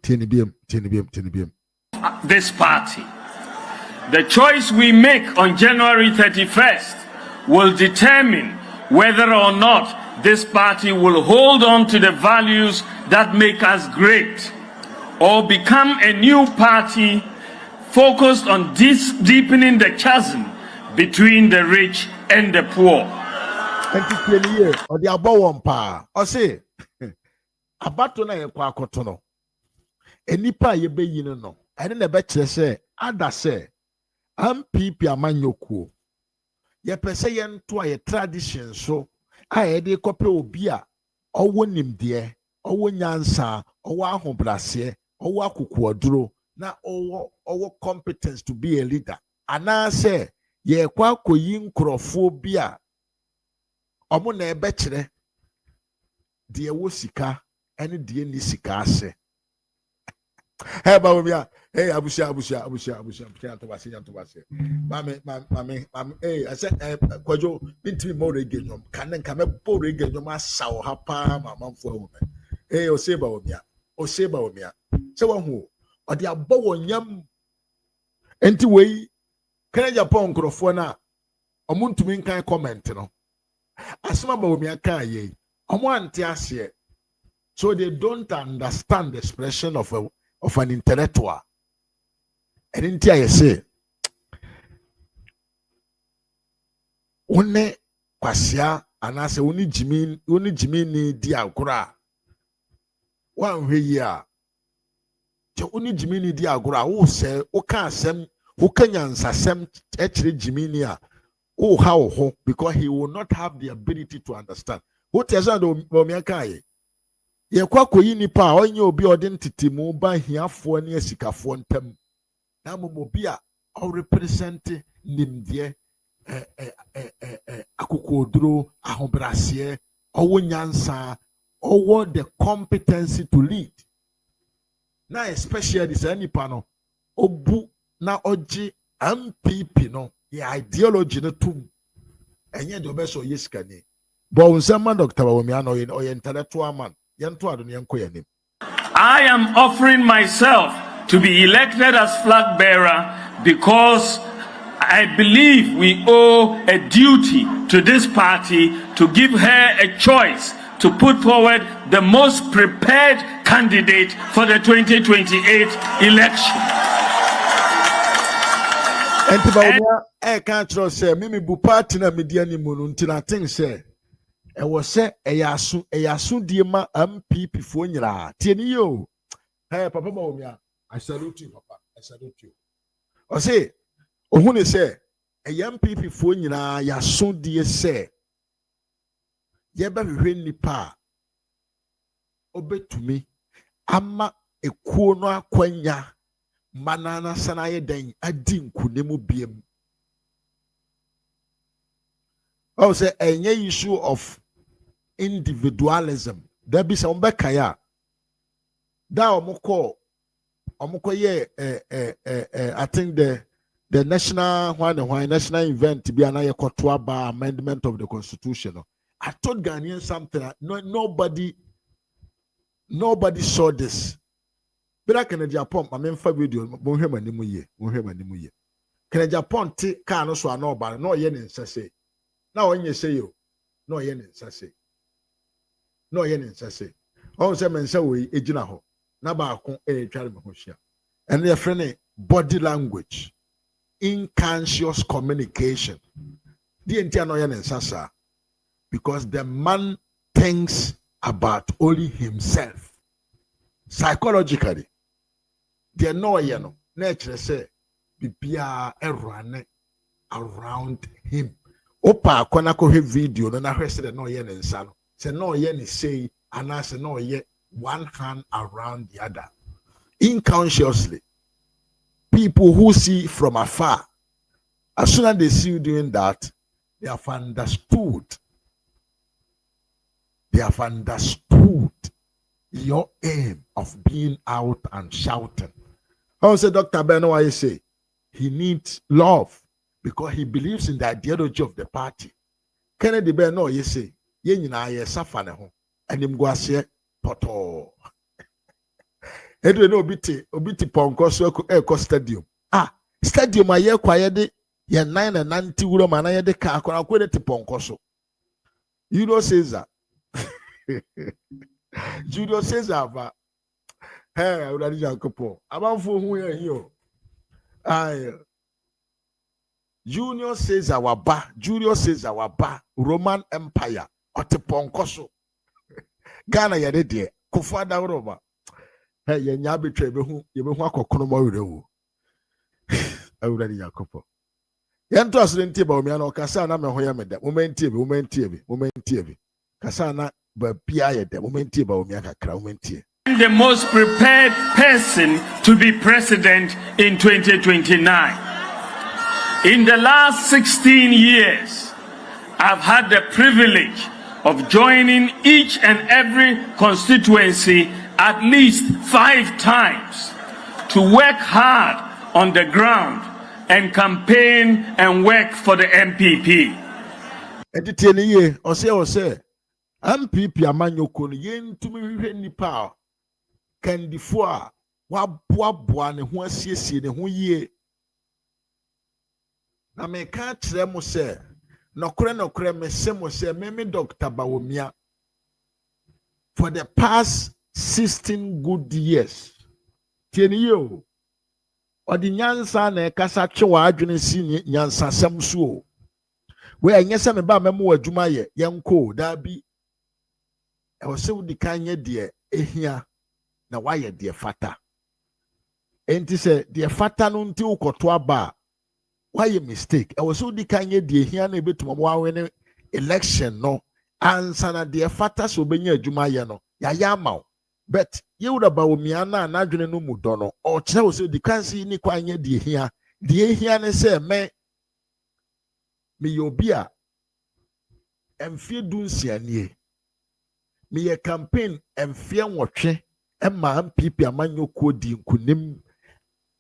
Tinibium. This party. The choice we make on January 31st will determine whether or not this party will hold on to the values that make us great or become a new party focused on deepening the chasm between the rich and the poor. Or the Bawumia. Or say, Abatona ye kwa kotono. Enipa ye be yin no. I didn't bet say, Ada say, MPP amanyoku. Ye pese yen to a tradition so. I de kope obi a owo nimdeɛ owo nyansa owo ahobrase owo akukuoduro na owo competence to be a leader ana say ye kwa koyi nkrofo bi a omo na ebe kire de wo sika ene de ni sika ase. Hey Bawumia, hey abusia to base. Mame, hey I said kwajo binti mo regenyom kanen kame bo regenyom asaw ha pa mamamfo awu. Hey ose Bawumia. Se wahu odi abo wonyam enti wei kana Japan nkrofo na omuntumi nkan comment no. Asema Bawumia kan ye. Omo ante ase. So they don't understand the expression of an intellectual. And in I say, one kwasia anase uni jimi ni di agora. One way ya. Je uni jimi ni di agora. O se o kan sem o kanyansa sem echiri jimi ni a. O how ho because he will not have the ability to understand. What is that Bawumia kai? Ye kwa koyi nipa onye obi odin titimu ba hiafo ne asikafo ntam na momobi a o represent nimdie akukoduro ahobrase owo nyansa owo the competency to lead na especially this nipa no obu na oji MPP no the ideology no tum enye de obeso yesikani but unsema Dr. Bawumia no intellectual man. I am offering myself to be elected as flag bearer because I believe we owe a duty to this party to give her a choice to put forward the most prepared candidate for the 2028 election. And I can't trust say, Mimi Bupati na Midiani Mununtina thing say. E was say eyasu diema MPP for nyira tieni yo. Hey Papa Bawumia, I salute you Papa, I salute you. O say ohune say MPP for nyira yasu die say ye ba hwehwe nipa obetumi ama ekuo no akwanya manana sana ye den adi nkunemu biem. I say any issue of individualism. There be some bekaya. Da omoko ye I think the national national event to be an ayekotwa amendment of the constitution. I told Ghanaians something. Nobody saw this. But I can Japan. My main video. Monhema Can Japan take car so no about no yen in say. Now when you say you no yen in say. No yen in say. All some men say we ejina ho. Na ba ko twa me ho hia. And your friend body language, unconscious communication. The entire no yen in sasa. Because the man thinks about only himself. Psychologically, they know nature say bibia erane around him. Opa kwana ko video no na hwese no ye ne nsa no. Se no ye ne say anase no ye one hand around the other. Unconsciously, people who see from afar, as soon as they see you doing that, they have understood. They have understood your aim of being out and shouting. I say, Dr. Ben, why you say he needs love because he believes in the ideology of the party. Kennedy Ben, no, you say ye nyina ye safa ne ho anim go ase poto edwe no obiti ponko so eko stadium stadium aye kwa ye de ye 9 and 90 wuro ma na ye de ka akora ko de te ponko so Julius Caesar Julius Caesar ba hey uradi jankopo amanfo hu ye hiyo Julius Caesar waba Roman Empire oteponkoso Ghana yede de Kufu Adawroba hey ye nya betwe yebehu akokono mo werewo awurade yakopo yento asere ntie Bawumia na okasa na me hoya meda momentie bi kasa na ba bia ye de momentie Bawumia kakra momentie. The most prepared person to be president in 2029. In the last 16 years, I've had the privilege of joining each and every constituency at least 5 times to work hard on the ground and campaign and work for the MPP. Editeniye ose MPP amanyoko no yentumi hwehwe nipa kandifo a waboaboa ne ho asiesie ne ho yie na me ka kire mo se nokore me se mo se me Dr. Bawumia for the past 16 good years tieniyo odi nyansa na kasa twa adwene si nyansa sam so we anyesa me ba memo adwuma ye yenko da bi e wo se wudi kanye de ehia na waye de fata enti se de fata no nti ukoto aba why a mistake? I was so the kind of here na betum win election no answer na the fata so benya adwuma ye no ya ma but you would Bawumia na adwene no mu do no o kire so the kan si ni kwanye de here ne say me yobia emfie dunsia nie me ye campaign emfie nwotwe emma MPP amanyoko di nkunim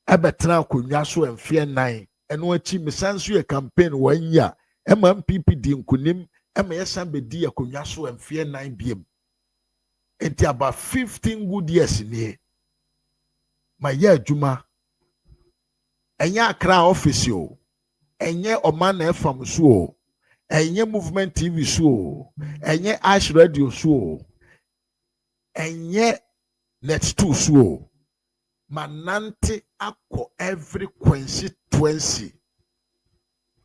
abetra akonwa so emfie 9 eno achi misanso ye campaign wanya MPP di nkunim yesan be di akonwa so emfie 9 biem enti about 15 good years ni ma ye adwuma enya Accra office o enye Omana FM so o enye Movement TV so o enye Ash Radio so o enye Net 2 so o manante akọ every constituency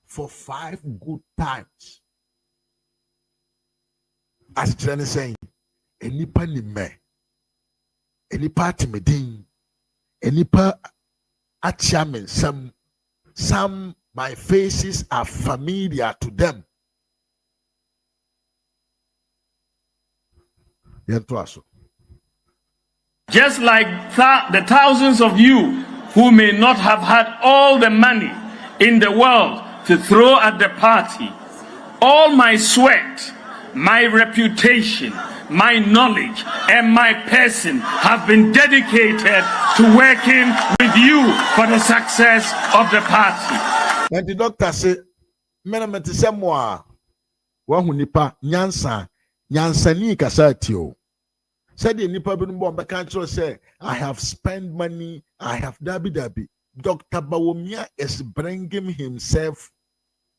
for 5 good times. As Jenny saying, enipa ni me, enipa timidin, enipa achamin, some my faces are familiar to them. Yentoaso. Just like the thousands of you who may not have had all the money in the world to throw at the party, all my sweat, my reputation, my knowledge, and my person have been dedicated to working with you for the success of the party. And the doctor said, "Menamente semwa wahunipa nyansa ni kasatio." Said the nipa binumbo mbeka say, I have spent money, I have dabi. Dr. Bawumia is bringing himself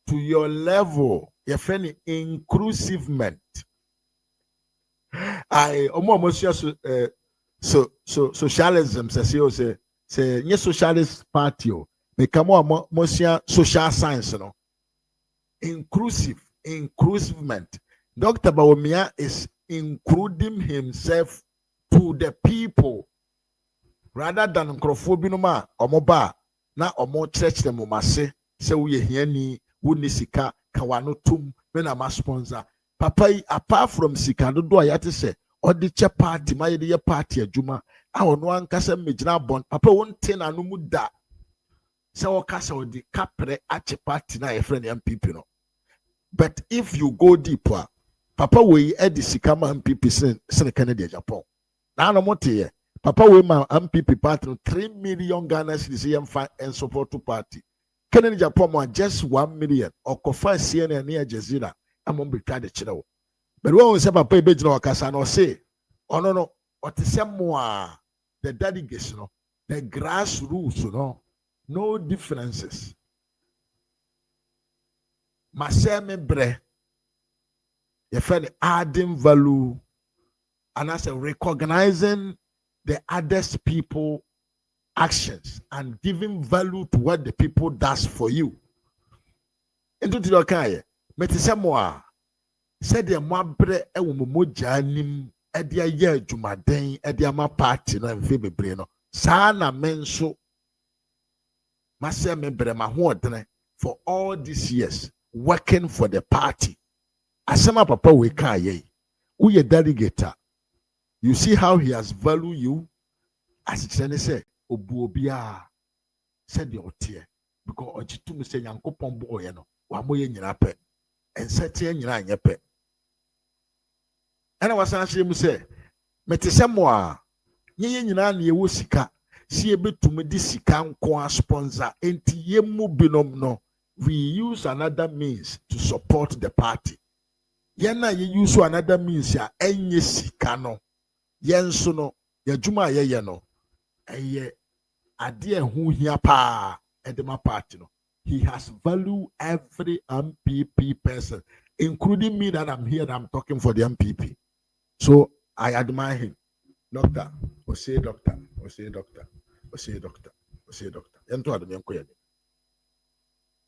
to your level. Your friend inclusivement. I almost socialism say nye socialist party make more social science no. Inclusivement. Dr. Bawumia is including himself to the people rather than nkrofobinuma omoba na omo church them mase se wo ye hiani wo ni sika kawano tum me na ma sponsor papa apart from sika do ayate se odi che party ma ye party adwuma a ono ankasa megina bon papa wonte na no mu da se wo kasa odi kapre ache party na ye friend MPP no. But if you go deeper, Papa we edi sikama MPP sen Canada Japan. Na no mote Papa we ma MPP party 3 million Ghana cedis and support to party. Canada Japan mo just 1 million or kofa CNN near Jazeera among be try the chiro. But when we say papa ebe jina wakasa no say, oh no, what is more the delegates, no, the grassroots, no differences. Maseme bre, you find adding value, and as a recognizing the others people actions and giving value to what the people does for you. Into the okay, metisamoa said the mabre e womoja nim e dia ye adwumaden e dia ma party no mfe bebre no saa na menso maseme bre ma ho odene for all these years working for the party. Asema papa we kan ye uye delegate, you see how he has value you as it say obuobia said the otie because ojitum say yankopon boy no wa moye nyina pe ensetie nyina anye pe. And I was asking him say mete semwa nye nyina na ye wo sika si ebetumi di sika nko sponsor enti yemu binom no, we use another means to support the party. Yena ye use another means ya enye sika no yenso no yadwuma ye no eye ade ehu hia pa edema party no. He has value every MPP person, including me that I'm here, that I'm talking for the MPP. So I admire him. Doctor, or say doctor, or say doctor, or say doctor, or say doctor.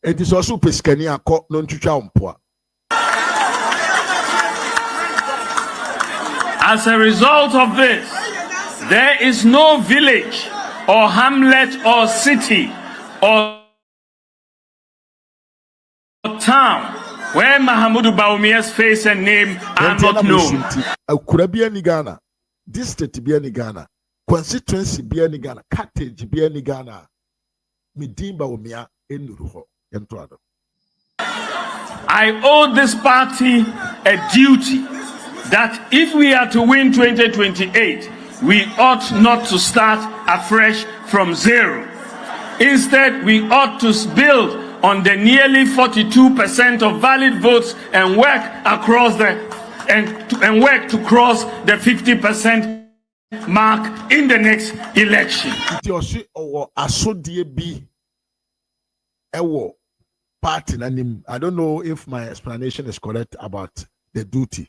It is also Pescania called non to. As a result of this, there is no village or hamlet or city or town where Mahamudu Bawumia's face and name are not known. Kurabia ni Ghana, district bia ni Ghana, constituency bia ni Ghana, cottage bia ni Ghana. Midin Bawumia enduruho yentoado. I owe this party a duty that if we are to win 2028, we ought not to start afresh from zero. Instead, we ought to build on the nearly 42% of valid votes and work across and work to cross the 50% mark in the next election. I don't know if my explanation is correct about the duty.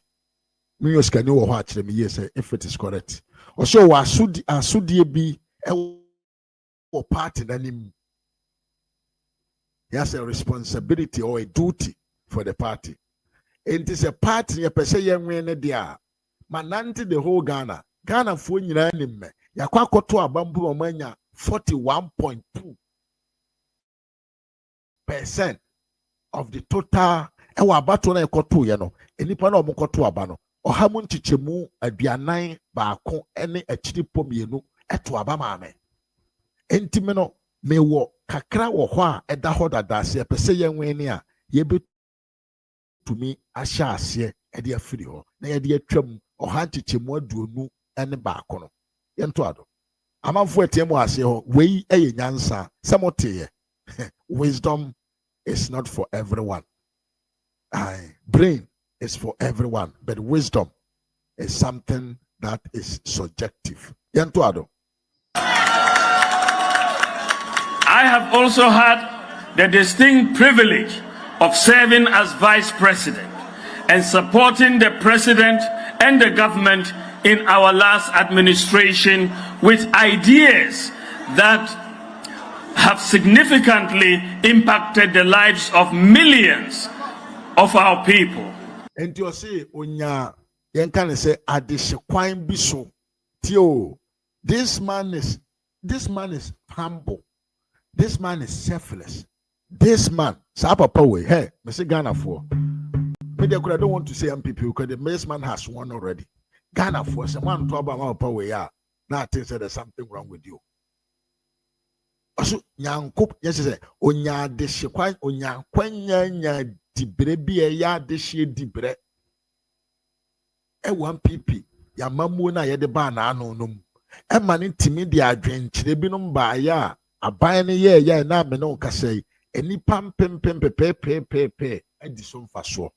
If it is correct. Also, asudie bi ewo party nanim. He has a responsibility or a duty for the party. It is a party, a person young man, mananti the whole Ghana. Ghana for nyinaa yakwa koto abambu omanya 41.2% of the total ewa abato na ekoto ye no enipa na omokoto aba no ohamu nchichemu aduanan baako ene achiri pomienu eto aba maame entime no mewo kakra wo ho a eda ho dadase epese yenwe ni a yebe tumi ahya ase ede afiri ho na yede atwam oha nchichemu aduonu ene baako no yento ado amanfo etiemu ase ho wei eye nyansa samoteye wisdom is not for everyone. Brain is for everyone, but wisdom is something that is subjective. Yento ado. I have also had the distinct privilege of serving as vice president and supporting the president and the government in our last administration with ideas that have significantly impacted the lives of millions of our people. And you say, Onya, you can say, Adishekwain biso, Tio, this man is humble. This man is selfless. This man, Sapapawe, hey, Mr. Ghana for. Maybe I don't want to say MPP because the best man has won already. Ghana for someone to about power, yeah. Now I think there's something wrong with you. Also, Yankup, yes, Onya Deshekwain, Onya Kwenya dibre bi ya dehye dibre. E 1PP, ya mamu na ye de ba na anu num. E mani timi di adwenkyere binom ba ya. Aban ne ye na me no kase enipa mpempempepepepe edi so mfaso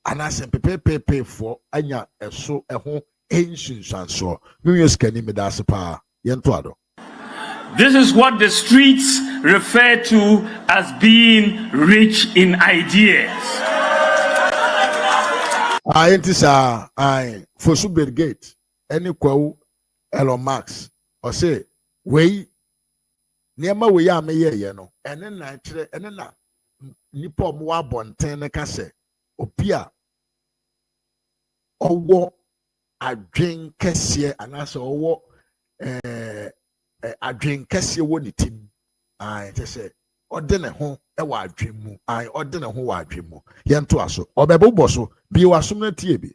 anaasɛ pepepepe for anya ɛso ɛho ɛnsunsuansoɔ menyɛ sikani meda ase paa yɛnto ado. This is what the streets refer to as being rich in ideas. Enti saa Fosu Brigade ɛne kwawu Elon Musk ɔsɛ wei nneɛma wei a meyɛyɛ no ɛne na kyerɛ ɛne na nipa ɔmo wɔ abɔnten ne ka sɛ obi a ɔwɔ adwen kɛseɛ anaasɛ ɔwɔ adwen kɛseɛ wɔ ne tim kyɛ sɛ ɔde ne ho wɔ adwen mu ɔde ne ho wɔ adwen mu yɛnto aso ɔbɛbobɔ so bi wɔ asom no tie bi.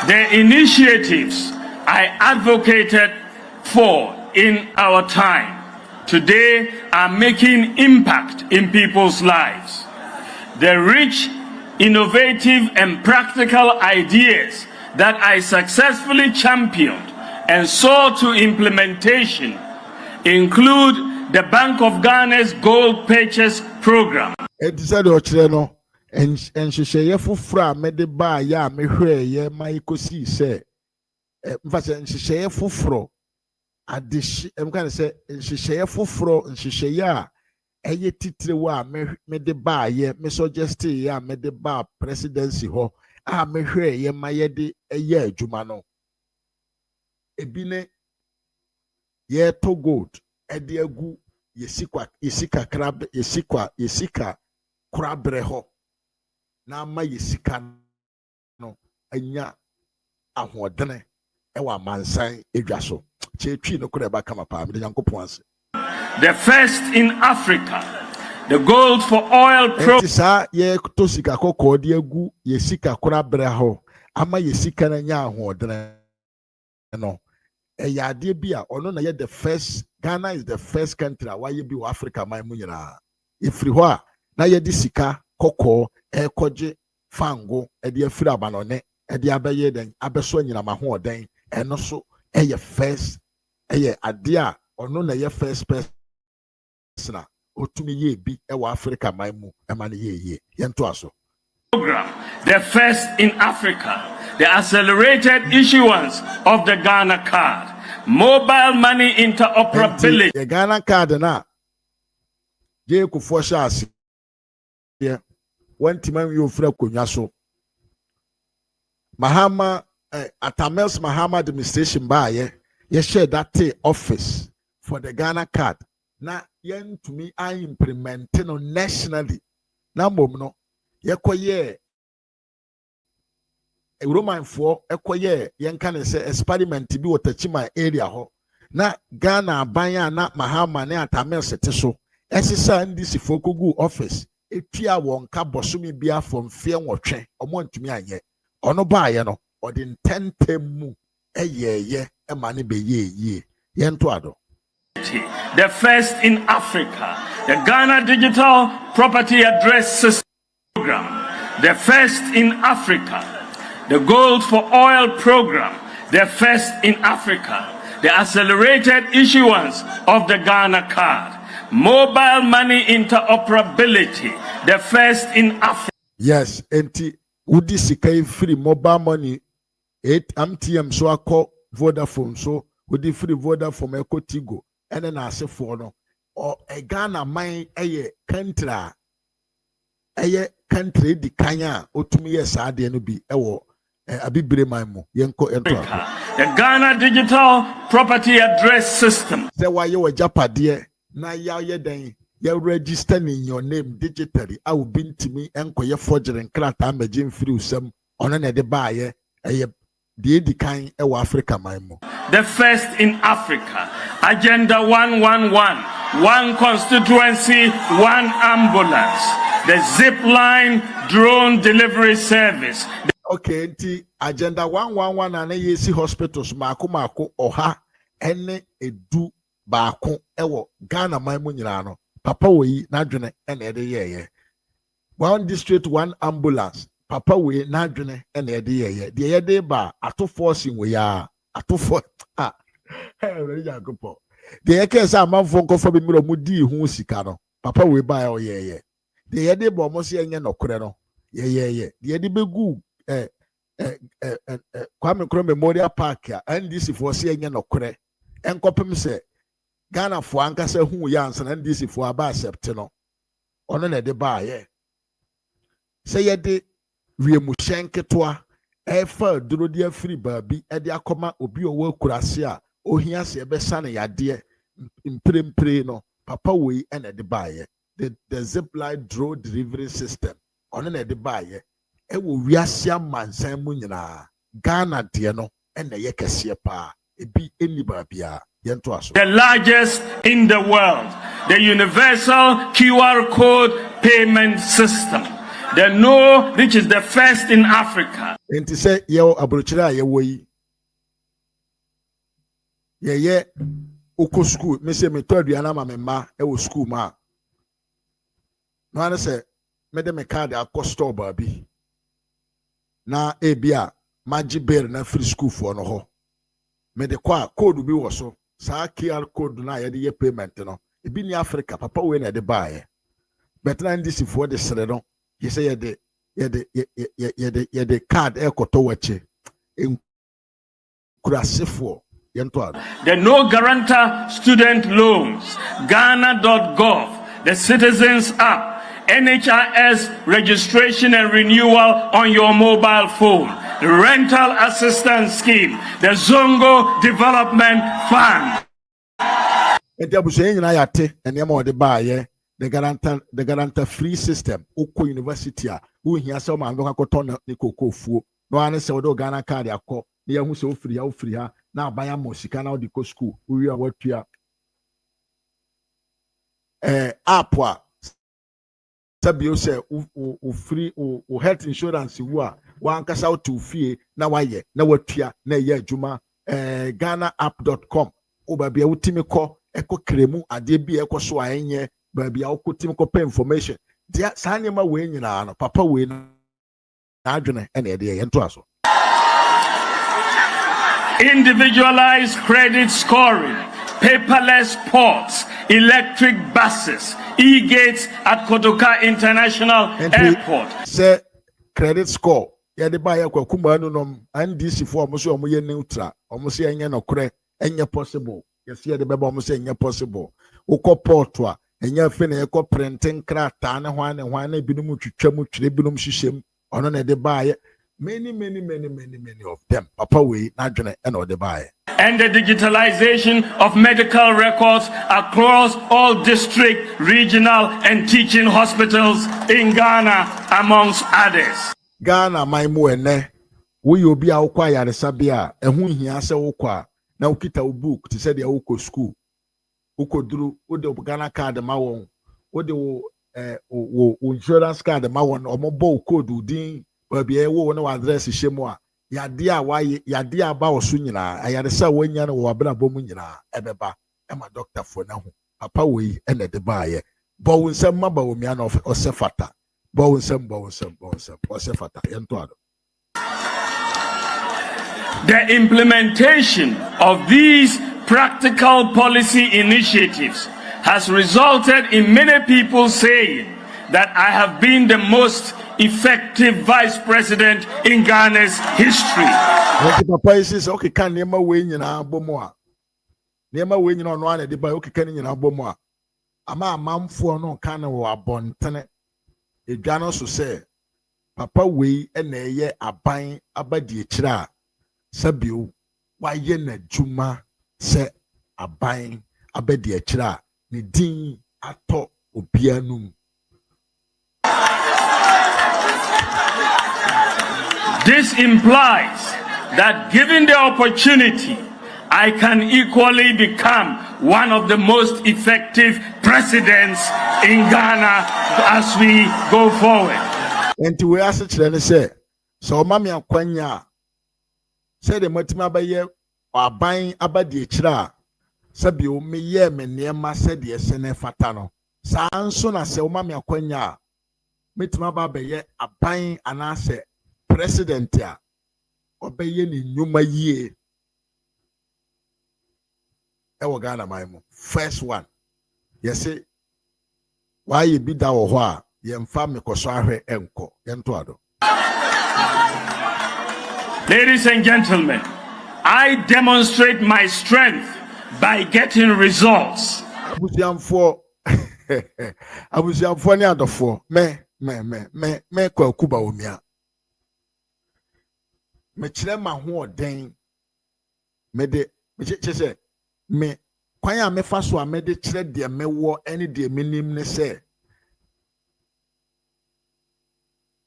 The initiatives I advocated for in our time today are making impact in people's lives. The rich, innovative, and practical ideas that I successfully championed and saw to implementation include the Bank of Ghana's Gold Purchase Program. Nhyehyɛeɛ foforɔ a mede baayɛ a mehwɛeɛ ma yɛkɔsii sɛ mfa sɛ nhyehyɛeɛ foforɔ ɛmka ne sɛ nhyehyɛeɛ foforɔ nhyehyɛeɛ a ɛyɛ titire wɔ a mede baayɛ me suggesteeɛ a mede baa presidency hɔ a mehwɛeɛ ma yɛde ɛyɛ adwuma no ebi ne yɛto gold ɛde agu yɛsika korabrɛ hɔ na ama yɛsika no anya ahoɔdene ɛwɔ amansan edwa so kyetwi no kora ɛba kama paa mede Nyankopɔn ase. The first in Africa, the gold for oil program. Saa yɛto sika kɔkɔɔ de agu yɛsika korabrɛ hɔ ama yɛsika no anya ahoɔdene no ɛyɛ adeɛ bi a ɔno na yɛ the first. Ghana is the first country a wayɛ bi wɔ Africa man mu nyinaa ɛfiri hɔ a na yɛde sika kɔkɔɔ ɛkɔgye fango ɛde afiri abanɔne ɛde abɛyɛ den abɛso anyinam ahoɔden ɛno so ɛyɛ first ɛyɛ adeɛ a ɔno na yɛ first person a otumi yɛ bi ɛwɔ Africa man mu ɛma no yɛ yɛnto aso. Program, the first in Africa, the accelerated issuance of the Ghana card, mobile money interoperability. The Ghana card na je kufuo hyɛ ase yɛ wantima wi ofra konwa so Mahama Atamels Mahama administration ba ye share that office for the Ghana card na yentumi I implement no nationally na mom no yekoye Roman for ekoye yenka ne say experiment bi wotachima area ho na Ghana abanya na Mahama ne Atamels te so esisa ndisi fokogu office etua wonka bosumi bia from fear nwotwe omo ntumi anye ono baaye no odi ntentem mu eyeye ema ne beye yento ado. The first in Africa, the Ghana Digital Property Address System Program, the first in Africa, the Gold for Oil Program, the first in Africa, the accelerated issuance of the Ghana card, mobile money interoperability, the first in Africa. Yes, enti udi sika free mobile money 8 MTM so akọ Vodafone so udi free Vodafone eko Tigo ene na asefo no o Ghana man eye country di kanya otumi yes ade no bi ewo abibire man mu yenko ento. The Ghana Digital Property Address System. Se wa ye wa japade na ya ye den you register in your name digitally. I will be to me and call your forgery and crack am Jim free some on another buyer. The kind of Africa, my mo. The first in Africa. Agenda 111. One constituency, one ambulance. The zip line drone delivery service. Okay, Agenda 111 and AAC hospitals, Mako, Oha, ene edu Bako, ewo, Ghana, my munirano. Papa we nadwene ene ede ye one district one ambulance papa we nadwene ene ede ye de ye de ba ato forcing we ya ato for really yagopo de ye ke sa amanfo nkofo bi miro mu di hu sika no papa we ba ye de ye de ba mo se enye nokore no Yeah. The Edibu Kwame Nkrumah Memorial Park and this for saying no kore. And Copem say Ghana for Ankasa who yans and this for about Septino. On an edeba, yeah. Say ye de Riemushenke toa. Efa duro dia free baby e dia koma obi owo kurase a ohia se be sane yade imprempre no papa we e na de baaye the zipline drone delivery system ono na de baaye e wo wiase amansan mu nyina Ghana de no e na ye kese pa ebi eni baabia ye nto aso. The largest in the world, the universal QR code payment system. The No, which is the first in Africa. And to say, yo, abrochira, ye way. Ye, uko school, me say me third yana ma, e wo school ma. No, I say, me de me card a store baby. Na ebia, maji bear na free school for no ho. Me de kwa code bi wo so. Sa QR code na ye de payment no. E bi ni Africa, papa we na de buy. But na ndisi for the sere no. You say the card ekoto wache kurasifo yento. The no guarantor student loans, Ghana.gov, the Citizens app, NHIS registration and renewal on your mobile phone, the rental assistance scheme, the Zongo Development Fund. The guarantor free system. Oko university a who here so man go koton ni kokofuo. No ane se odo Ghana card akọ. Na ya hu se ofiri ha na abaya mo sika na odi ko school. We are watua. App a sabio se o free o health insurance wo a wan kasa to fie na waye na watua na ye adwuma ghana-app.com. Oba bia wutimi kọ eko kremu ade bi eko so ayenye baby I could team pay information. Dia sanima we nyina no papa we na adwene ene de ye nto aso. Individualized credit scoring, paperless ports, electric buses, e-gates at Kotoka International Airport. Say credit score. Ya de ba ya kwa kuma no nom NDC for omo so omo ye neutral. Omo se enye no kore enye possible. Yes ye de beba omo se enye possible. Ukọ port a enya fe na ekọ printing krata ne hwan na binum twetwa mu twere binum hyehyem ono na de baaye many of them papa we na dwene e na de baaye. And the digitalization of medical records across all district, regional and teaching hospitals in Ghana amongst others. Ghana my mu ene we obi a ukwa yaresa bia ehu hia se ukwa na ukita u book to say de ukọ school ukoduru ode Ghana card ma won ode wo insurance card ma won omobo code udin ba bia wo na address hyemu a yade a waye yade aba wo so nyina ayade sa wanya na wo abra bom nyina ebeba e ma doctor for na ho papa we e na de baaye bo nsem ma Bawumia na ose fata bo nsem ose fata yento ado. The implementation of these practical policy initiatives has resulted in many people saying that I have been the most effective vice president in Ghana's history. Papa says, okay, can nema we nyina bomo a. Nema we nyina no ana de ba okay kan nyina bomo a. Ama amamfo no kan wo abontene. Edwa no so say papa we na eye aban abadi ekira sabio wa ye na dwuma se aban abedi ekira ni din ato obianum. This implies that given the opportunity, I can equally become one of the most effective presidents in Ghana as we go forward. And we ask the say, so mami akwanya say the matima baye aban abadi ekira sabio me ye me niema said ye sene fata no sa nso na se mami akwanya metima ba baye aban anase president ya obeye ni nyuma yie Ghana maimu first one yes why you be da wo ho a yɛmfa mekɔso ahwɛ ɛnkɔ yɛnto ado. Ladies and gentlemen, I demonstrate my strength by getting results. Abusiamfo ne adofo me kwa Bawumia. Me kyerɛ ma ho ɔden me de kyerɛ me kwan a mefa so a me de kyerɛ deɛ mewɔ ɛne deɛ menim ne sɛ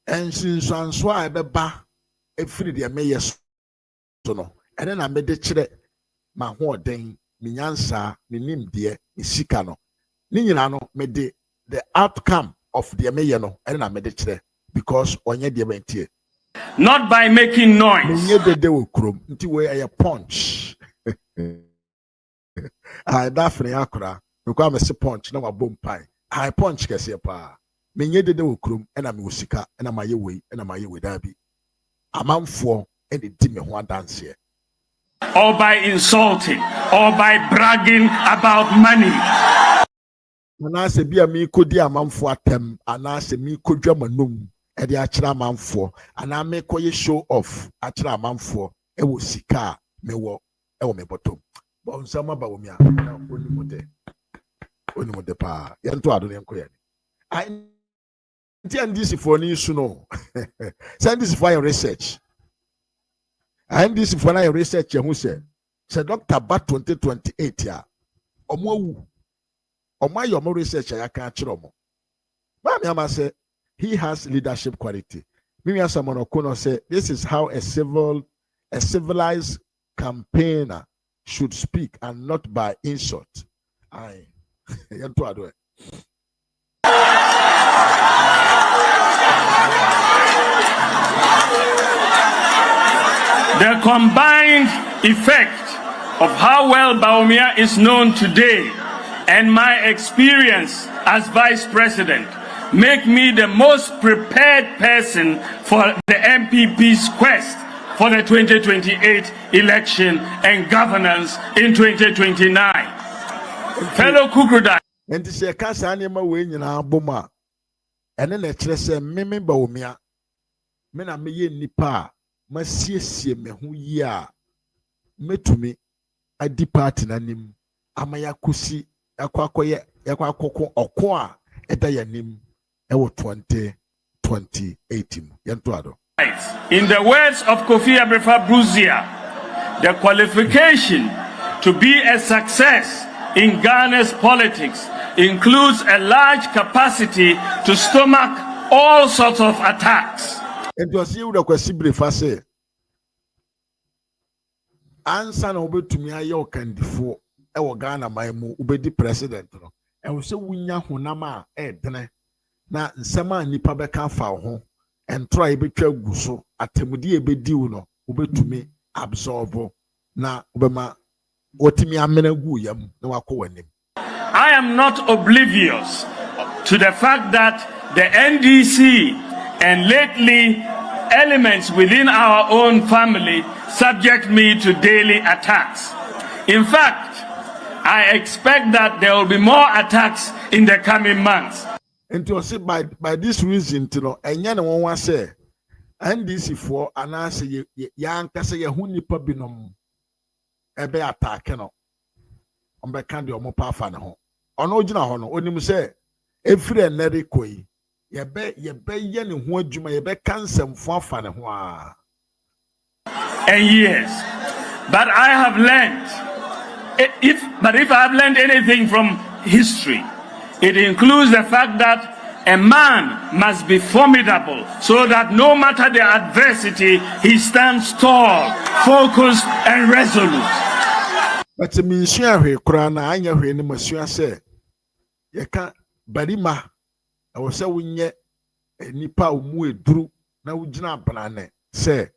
ensinsanso a ɛbɛba efiri deɛ meyɛ so no ɛne na me de kyerɛ ma ho ɔden me nyansa me nimdeɛ me sika no ne nyina no me de the outcome of deɛ meyɛ no ɛne na me de kyerɛ because ɔnyɛ deɛ bɛntie. Not by making noise. Menye dede wo krom nti we ɛyɛ punch. I dafne akora because me se punch na wabom pai. I punch kɛseɛ pa. Menye dede wo krom ɛna me wo sika ɛna maye wei ɛna maye we da bi. Amanfoɔ ɛne di me ho adanseɛ. Or by insulting, or by bragging about money. Anase bia mi kodi amanfoɔ atem, anase mi kodwa manum, ɛde akyerɛ amanfoɔ, ana me koye show off akyerɛ amanfoɔ, ɛwɔ sika mewɔ, ɛwɔ me bottom. Bon sama Bawumia, oni mode pa. Yɛnto ado ne nko yɛ. I intend this for ni su no. Send this for your research. And this for your research who said Dr. Bat 2028 ya omo your research ya kan kyerɛ mo. Mami ama say he has leadership quality. Mimi asamono kono say this is how a civilized campaigner should speak and not by insult. Aye. Yanto ado. The combined effect of how well Bawumia is known today and my experience as Vice President make me the most prepared person for the MPP's quest for the 2028 election and governance in 2029. Fellow Kukuda. And this is a anima way in our boma. And then a tress meme Bawumia. Mena me nipa. Masiesie me hu ya metumi adi party nanim amaya kusi yakwakoye yakwakoko oko a eda yanim ewo 2028 yento ado. In the words of Kofi Abrefa-Bruzia, the qualification to be a success in Ghana's politics includes a large capacity to stomach all sorts of attacks. And you see the question say answer na obetumi ayo kandifo e wo Ghana maimu ubedi president no e wo se wunya honam a edene na nsema nipa beka fa ho entro e betwa guso atemudi e bedi wo no ubetumi absorb na obema otimi amena gu yam na wako wanim. I am not oblivious to the fact that the NDC and lately elements within our own family subject me to daily attacks. In fact, I expect that there will be more attacks in the coming months. And to say by this reason, you know, and you know what say, NDC for and I say young kasa ye hu nipa binom ebe attack no. Ombe kan de omo pa fa ne ho. Ono gina ho no onim say efiri enere koi. Yebe ye ne ho adwuma yebe kansemfo afa ne ho a. And yes, but I have learned if I have learned anything from history, it includes the fact that a man must be formidable so that no matter the adversity, he stands tall, focused, and resolute. But me share we krana anya hwe ne masua say ye ka barima I was say wunye nipa omu eduru na wugina banane say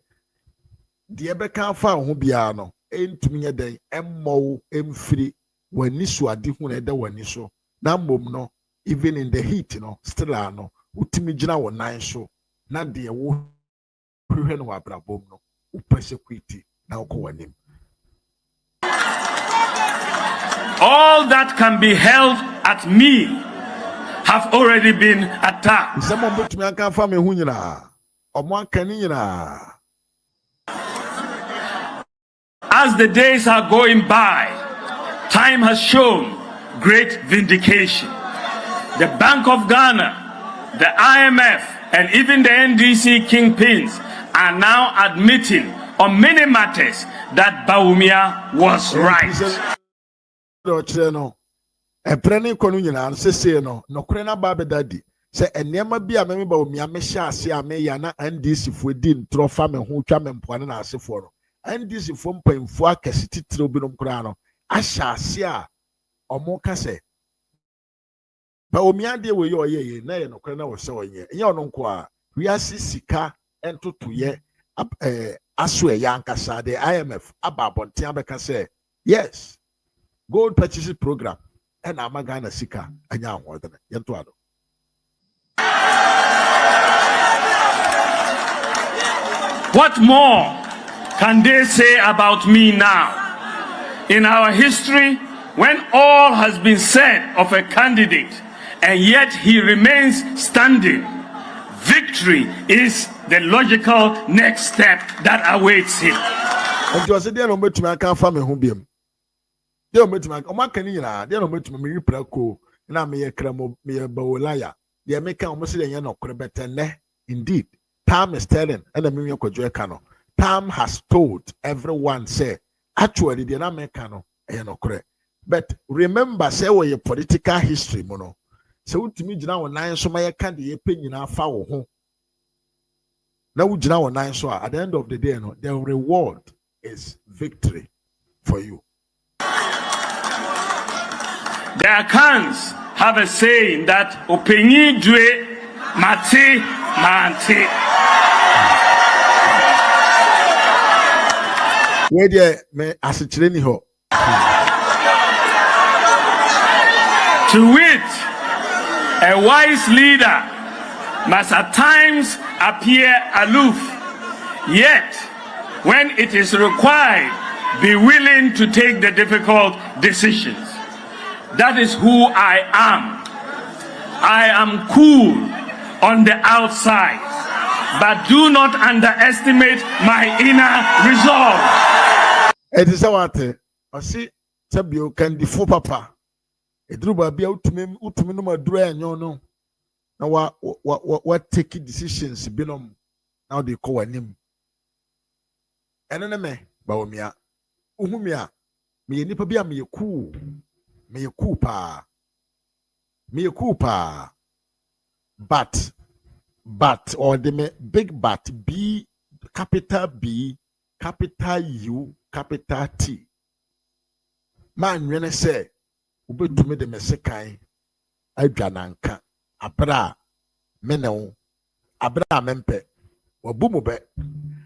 de ebeka fa ho bia no entumi nye den emmo emfiri wani so ade hu na eda wani so na mbom no even in the heat no still no utimi gina wo nan so na de wo hwehwe no abrabom no upesecurity na wo wani. All that can be held at me have already been attacked. As the days are going by, time has shown great vindication. The Bank of Ghana, the IMF, and even the NDC kingpins are now admitting on many matters that Bawumia was right. Say enema bi a me ba omia me hya ase a me ya na NDC fo di ntro fa me ho twa me mpoane na ase fo no NDC fo mpamfo akase titire obi no kra no ahya ase a omo ka se ba omia de we ye oye na ye no kra na wo se onye enye ono nko a wiase sika entotoye aso e yankasa de IMF aba bonten abeka se yes gold purchase program and amagana sika anya ahodene yento ado. What more can they say about me now? In our history, when all has been said of a candidate and yet he remains standing, victory is the logical next step that awaits him. Indeed, Tam is telling, and Tam has told everyone, say, actually, the Americano, but remember, say, where your political history, mono. So, to me, now, nine so my candy, opinion, our foul home. Now, now, nine so at the end of the day, no, the reward is victory for you. The Akans have a saying that opinion dwe mate mante. Where there me asichireni ho. To wit, a wise leader must at times appear aloof, yet when it is required, be willing to take the difficult decisions. That is who I am. I am cool on the outside, but do not underestimate my inner resolve. It is what I see. Sabio can defo papa. A druba be out to me, utuminuma dray and no. Now what taking decisions binom now they call a name. Enemy, Bawumia, Uhumia, me nipabia me cool. Me a Cooper, but or the big but B capital B capital U capital T. Man, when I say, Ube to me the Mesekai, I jananka, Abra, Meno, Abra Mempe, or Bumube.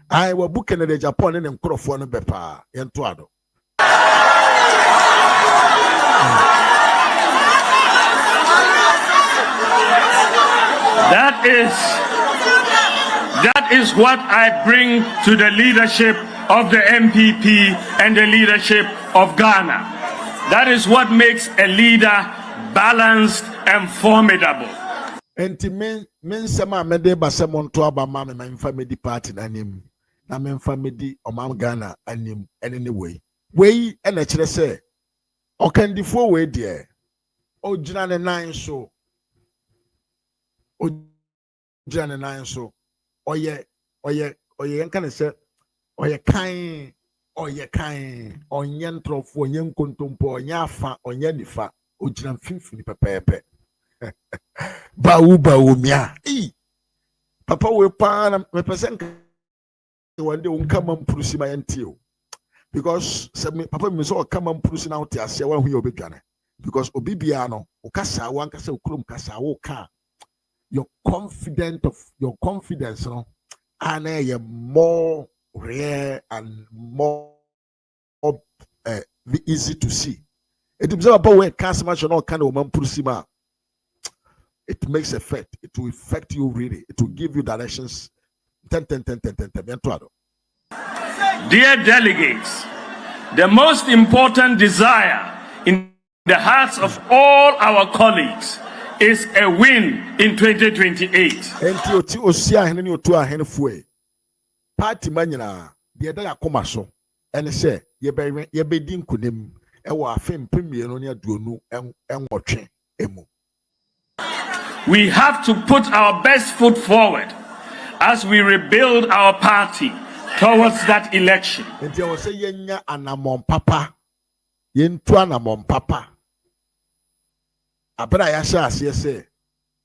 I were booking the Japan and Crofone Bepa, Yentuado. That is what I bring to the leadership of the MPP and the leadership of Ghana. That is what makes a leader balanced and formidable. Men sama mede basemon to aba mama my family party nanim na men family omam Ghana anim anyway. We and a chere say o can defo we there. O jina ne nine so. O jina ne nine so. Oye can say oye kind onye ntrofo onye nkontompo onye afa onye nifa o jina mfimfini pepepe. Bawumia. Papa we pa na me person one day unkama mprusi ma yantio. Because papa me so kama mprusi na uti ase wa hu ye obedwane. Because obibia no ukasa wa nkasa ukrom kasa wo ka. Your confidence no and more rare and more easy to see. It is about where customer should not kind of man. It makes effect. It will affect you really. It will give you directions. 10. Dear delegates, the most important desire in the hearts of all our colleagues is a win in 2028. Enti oti osia hene ni otu ahene fue. Party manyina de da yakoma so. Ene se ye be di nkunem e wo afem premier ne aduonu enwotwe emu. We have to put our best foot forward as we rebuild our party towards that election. Enti wo se yenya anamon papa. Yentu anamon papa. Abra ya sha ase se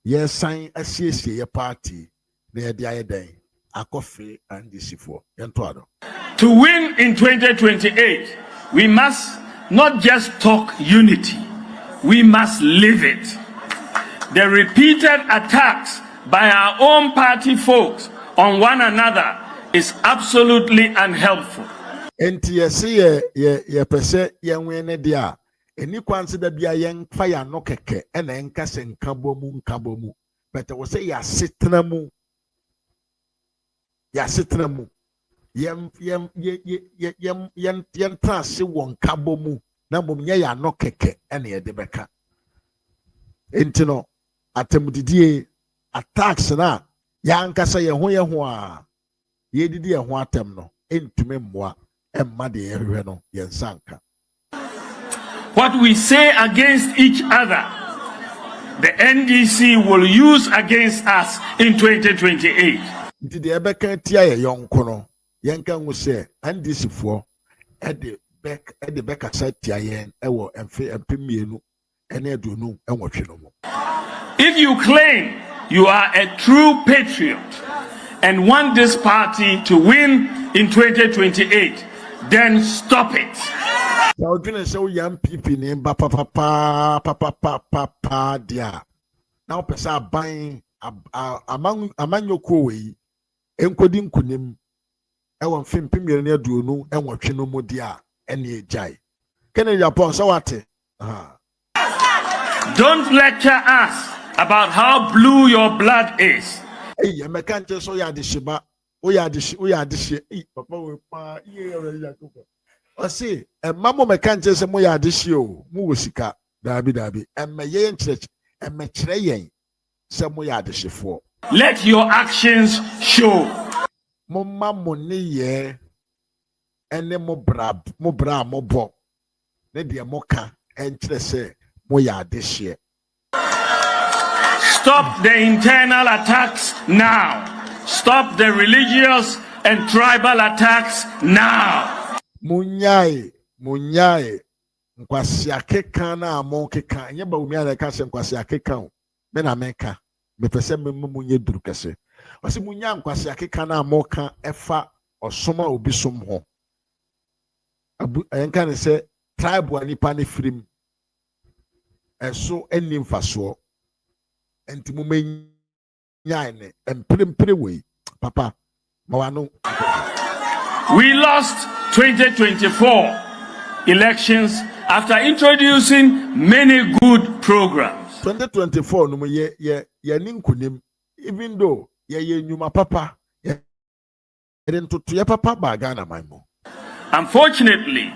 ye san asiesie ye party na ye dia ye den akofre and disifo yento ado. To win in 2028, we must not just talk unity, we must live it. The repeated attacks by our own party folks on one another is absolutely unhelpful. Enti ye ye pese ye nwene dia eni kwanse da bia yen fa ya no keke ena enka se nkabo mu but we say ya setena mu yem trase won kabo mu na mom nye ya no keke ena ye de beka enti no atemdidie attacks na ya nkasa ye ho a ye didi ye ho atem no entume mmoa emma de ye hwe no ye nsanka. What we say against each other, the NDC will use against us in 2028. Nti de ebeka tia ye yonko no yenka nwu se NDC fo e de beka sa tia yen e wo empemienu ene adunu enwotwe no mo. If you claim you are a true patriot and want this party to win in 2028, then stop it. Now, going show young people name papa dia. Now, pesa buying among your coe, encoding kunim. I want film premier near Duno and what you know modia any jai. Can you upon so what? Don't lecture us about how blue your blood is. Hey, I can't just so ya the shiba. We are the shit. Papa will pa I say, and Mamma McCann say, Moya this yo, Musika, Dabi, and my yen church, and my train, some Moya the for. Let your actions show. Mamma money ye, and then mo bra, mo bo. Let the mocha, and say, Moya this year. Stop the internal attacks now. Stop the religious and tribal attacks now. Munyae nkwasi akeka na amon keka nye Bawumia na ka se nkwasi akeka o me na meka me pese me munye duru kese wasi munya nkwasi akeka na amon ka efa osoma obi som ho enka ne se tribe anipa ne firim eso eni mfaso enti mu menyae ne empirempire we papa mawano. We lost 2024 elections after introducing many good programs. 2024 no ye ninkunim even though ye nyuma papa ye didn't to papa ba Ghana maimo. Unfortunately,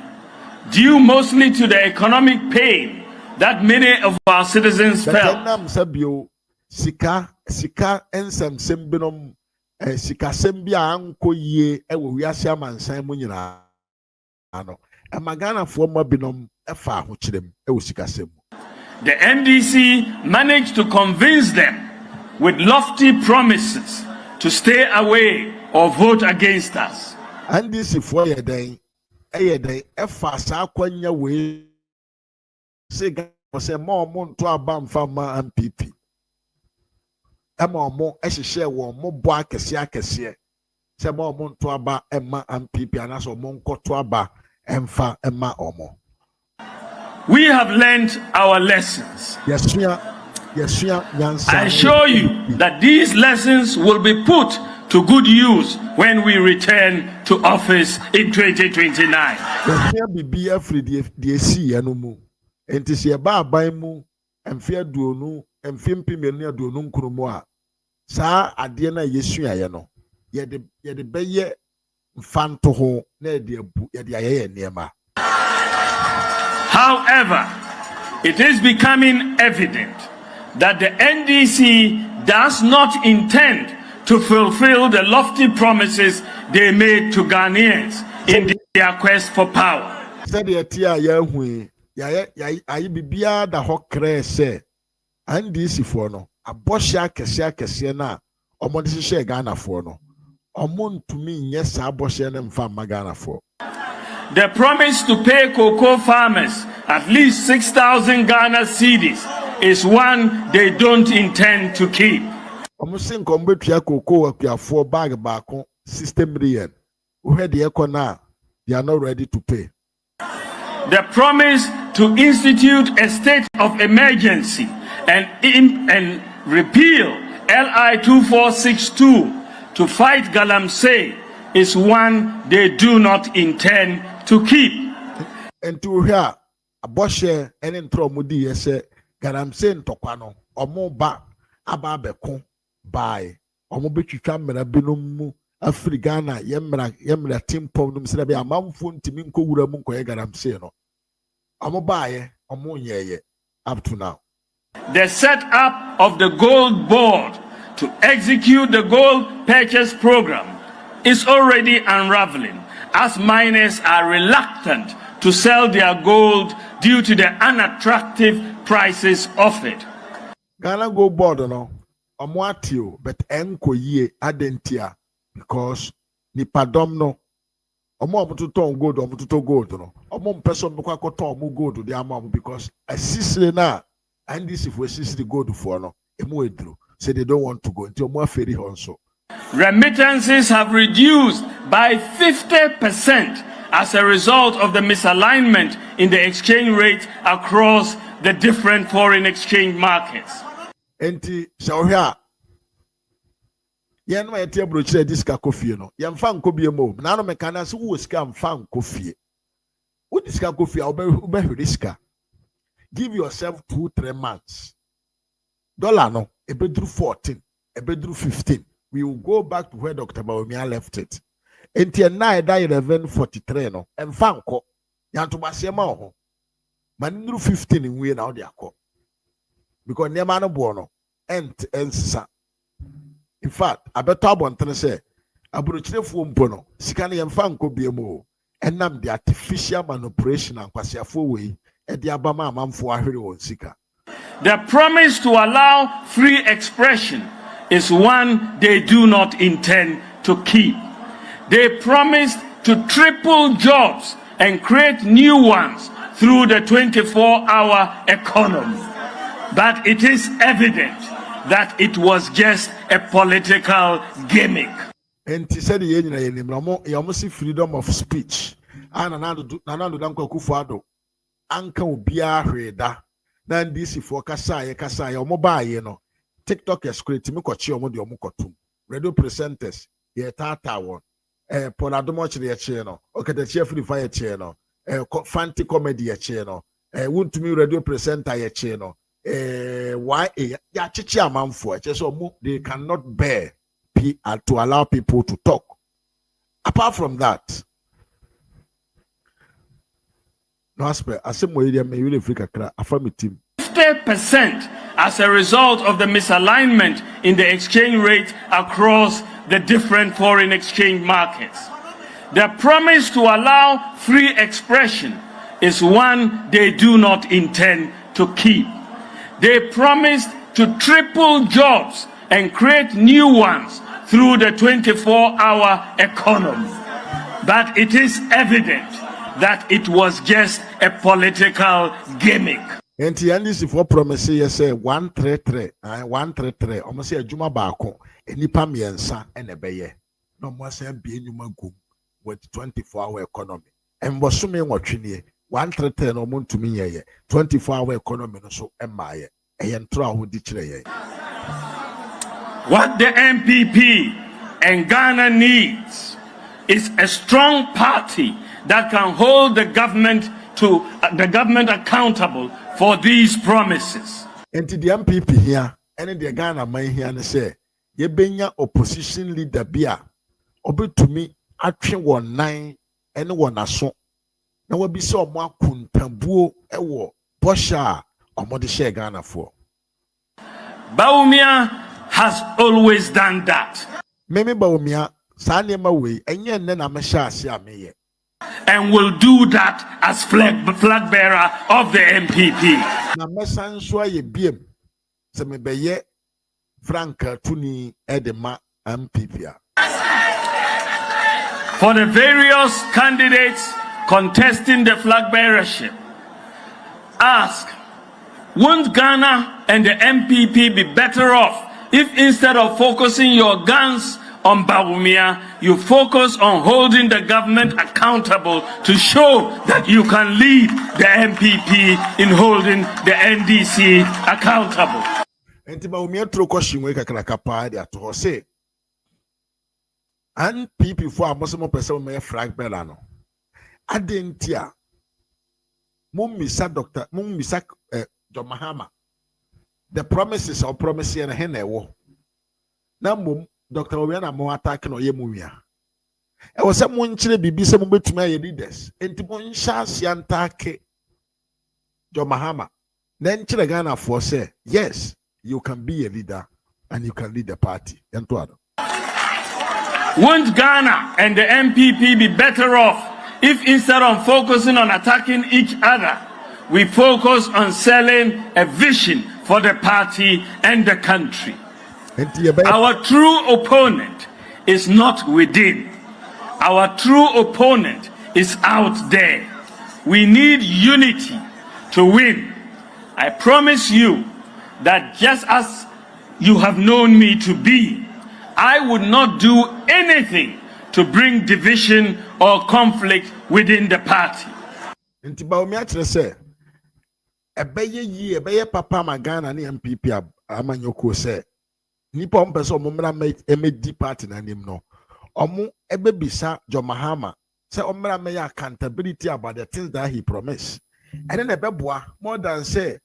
due mostly to the economic pain that many of our citizens felt. Sika ensem sembinom sika sembia anko ye e wo wiase amansan mu nyina ano e magana fo ma binom e fa ho kirem e wo sika sem. The NDC managed to convince them with lofty promises to stay away or vote against us. NDC fo ye den e fa sa kwanya we se ga se mo nto aba mfa ma MPP. Ema mo ehihye wo mo bo akese se mo nto aba ema MPP anaso mo nkoto aba emfa ema omo. We have learned our lessons. Yes, I assure you that these lessons will be put to good use when we return to office in 2029. Yes, bibi afri die si eno mu. Enti se ba aban mu emfe aduonu emfe mpimenu aduonu nkromo a sa ade na yesua ye no ye de beye mfanto ho na ye de abu ye de aye niema. However, it is becoming evident that the NDC does not intend to fulfill the lofty promises they made to Ghanaians in their quest for power. NDC for no abosha kese na omode hye Ghana for no omontumi nye sa abosha ne mfa Ghana for. The promise to pay cocoa farmers at least 6,000 Ghana cedis is one they don't intend to keep. Omusin kombetua cocoa akuafo bag baako system million. Where the ekona they are not ready to pay. The promise to institute a state of emergency and repeal LI 2462 to fight Galamsey is one they do not intend to keep. And to hear a boshe and intro mudi yese Galamsey ntokwano omo ba ababeko by omo betwitwa mera binum Afrigana yemra timpo num se be amamfo ntimi nko wura mu nkoye Galamsey no omo baaye omo nyeye up to now. The setup of the gold board to execute the gold purchase program is already unraveling, as miners are reluctant to sell their gold due to the unattractive prices offered. Ghana Gold Board no omoatio but enko yie adentia because nipadom no omo to gold omo gold no omo person no kwakoto omo gold the amount because asisire na and this if we see the gold for no emu edru say they don't want to go until more ferry also. Remittances have reduced by 50% as a result of the misalignment in the exchange rate across the different foreign exchange markets. Enti shawhia yen ma yete brochire diska kofie no yen fa nkobie mo na no mekana se wo sika mfa nkofie wo diska kofie ube hwiriska. Give yourself 2-3 months. Dollar no ebedru 14 ebedru 15. We will go back to where Dr. Bawumia left it. Enti na eda 1143 no emfa nko yanto basema ho manindru 15 nwe na odi akọ because nema no bo no ensisa. In fact abeto abontene say aburochirefo mpo no sika ne yemfa nko biemo enam the artificial manipulation and kwasiafo we edi abama amamfo ahwere won sika. The promise to allow free expression is one they do not intend to keep. They promised to triple jobs and create new ones through the 24-hour economy. But it is evident that it was just a political gimmick. And he said, "You see freedom of speech. Nanando danko kufuado. Anka ubia reda. Nan disi for kasaya omobaye no. TikTok is creating me kochi omo di omo kotum. Radio presenters ye tata won. Ponadomo chire ye no. Okay, the chef free fire che no. Fancy comedy ye no. Want to me radio presenter ye no. Why ya chichi amanfo so they cannot bear to allow people to talk. Apart from that, no aspect as some way may really freak a affirmative 50% as a result of the misalignment in the exchange rate across the different foreign exchange markets. The promise to allow free expression is one they do not intend to keep. They promised to triple jobs and create new ones through the 24-hour economy. But it is evident that it was just a political gimmick. And the for promise you say 133 133 almost say juma baako enipa miensa ene beye no mo say be enyuma gum with 24-hour economy and bosume nwotwe 133 no mo ntumi yeye 24-hour economy no so emaye eyentro ahodi kire ye. What the MPP and Ghana needs is a strong party that can hold the government accountable for these promises. And the MPP here and the Ghana man here and say ye benya opposition leader bia obe to me atwe won 9 and won aso na we bi se omo akuntambuo ewo bosha omo de share Ghana for. Bawumia has always done that. Meme Bawumia, Sanema way, and yen then I'm a shassia me. And will do that as flag bearer of the MPP. Na mesan so ye biem. Se me beye Frank Tuni Edema MPP. For the various candidates contesting the flag bearership, ask, won't Ghana and the MPP be better off if instead of focusing your guns on Bawumia, you focus on holding the government accountable to show that you can lead the MPP in holding the NDC accountable? Enti Bawumia troko shinwe kakra pa dia to say and people for amosomo person me flag bearer no adentia mummisa doctor mummisa John Mahama the promises or promise and henewo na mum Dr. Obiana mo attack no ye muwia e wo se mo nkyere bibi se mo betuma ye leaders enti mo nsha siantake John Mahama na nkyere Ghana for say yes you can be a leader and you can lead the party ento ado. Won't Ghana and the MPP be better off if instead of focusing on attacking each other, we focus on selling a vision for the party and the country? Our true opponent is not within. Our true opponent is out there. We need unity to win. I promise you that just as you have known me to be, I would not do anything to bring division or conflict within the party. Nti Bawumia kire say ebeye papa magana ni MPP amanyoko say nipa ompese omumra emedi party na nim no omu ebebisa John Mahama say omra me accountability about the things that he promised and then ebeboa more than say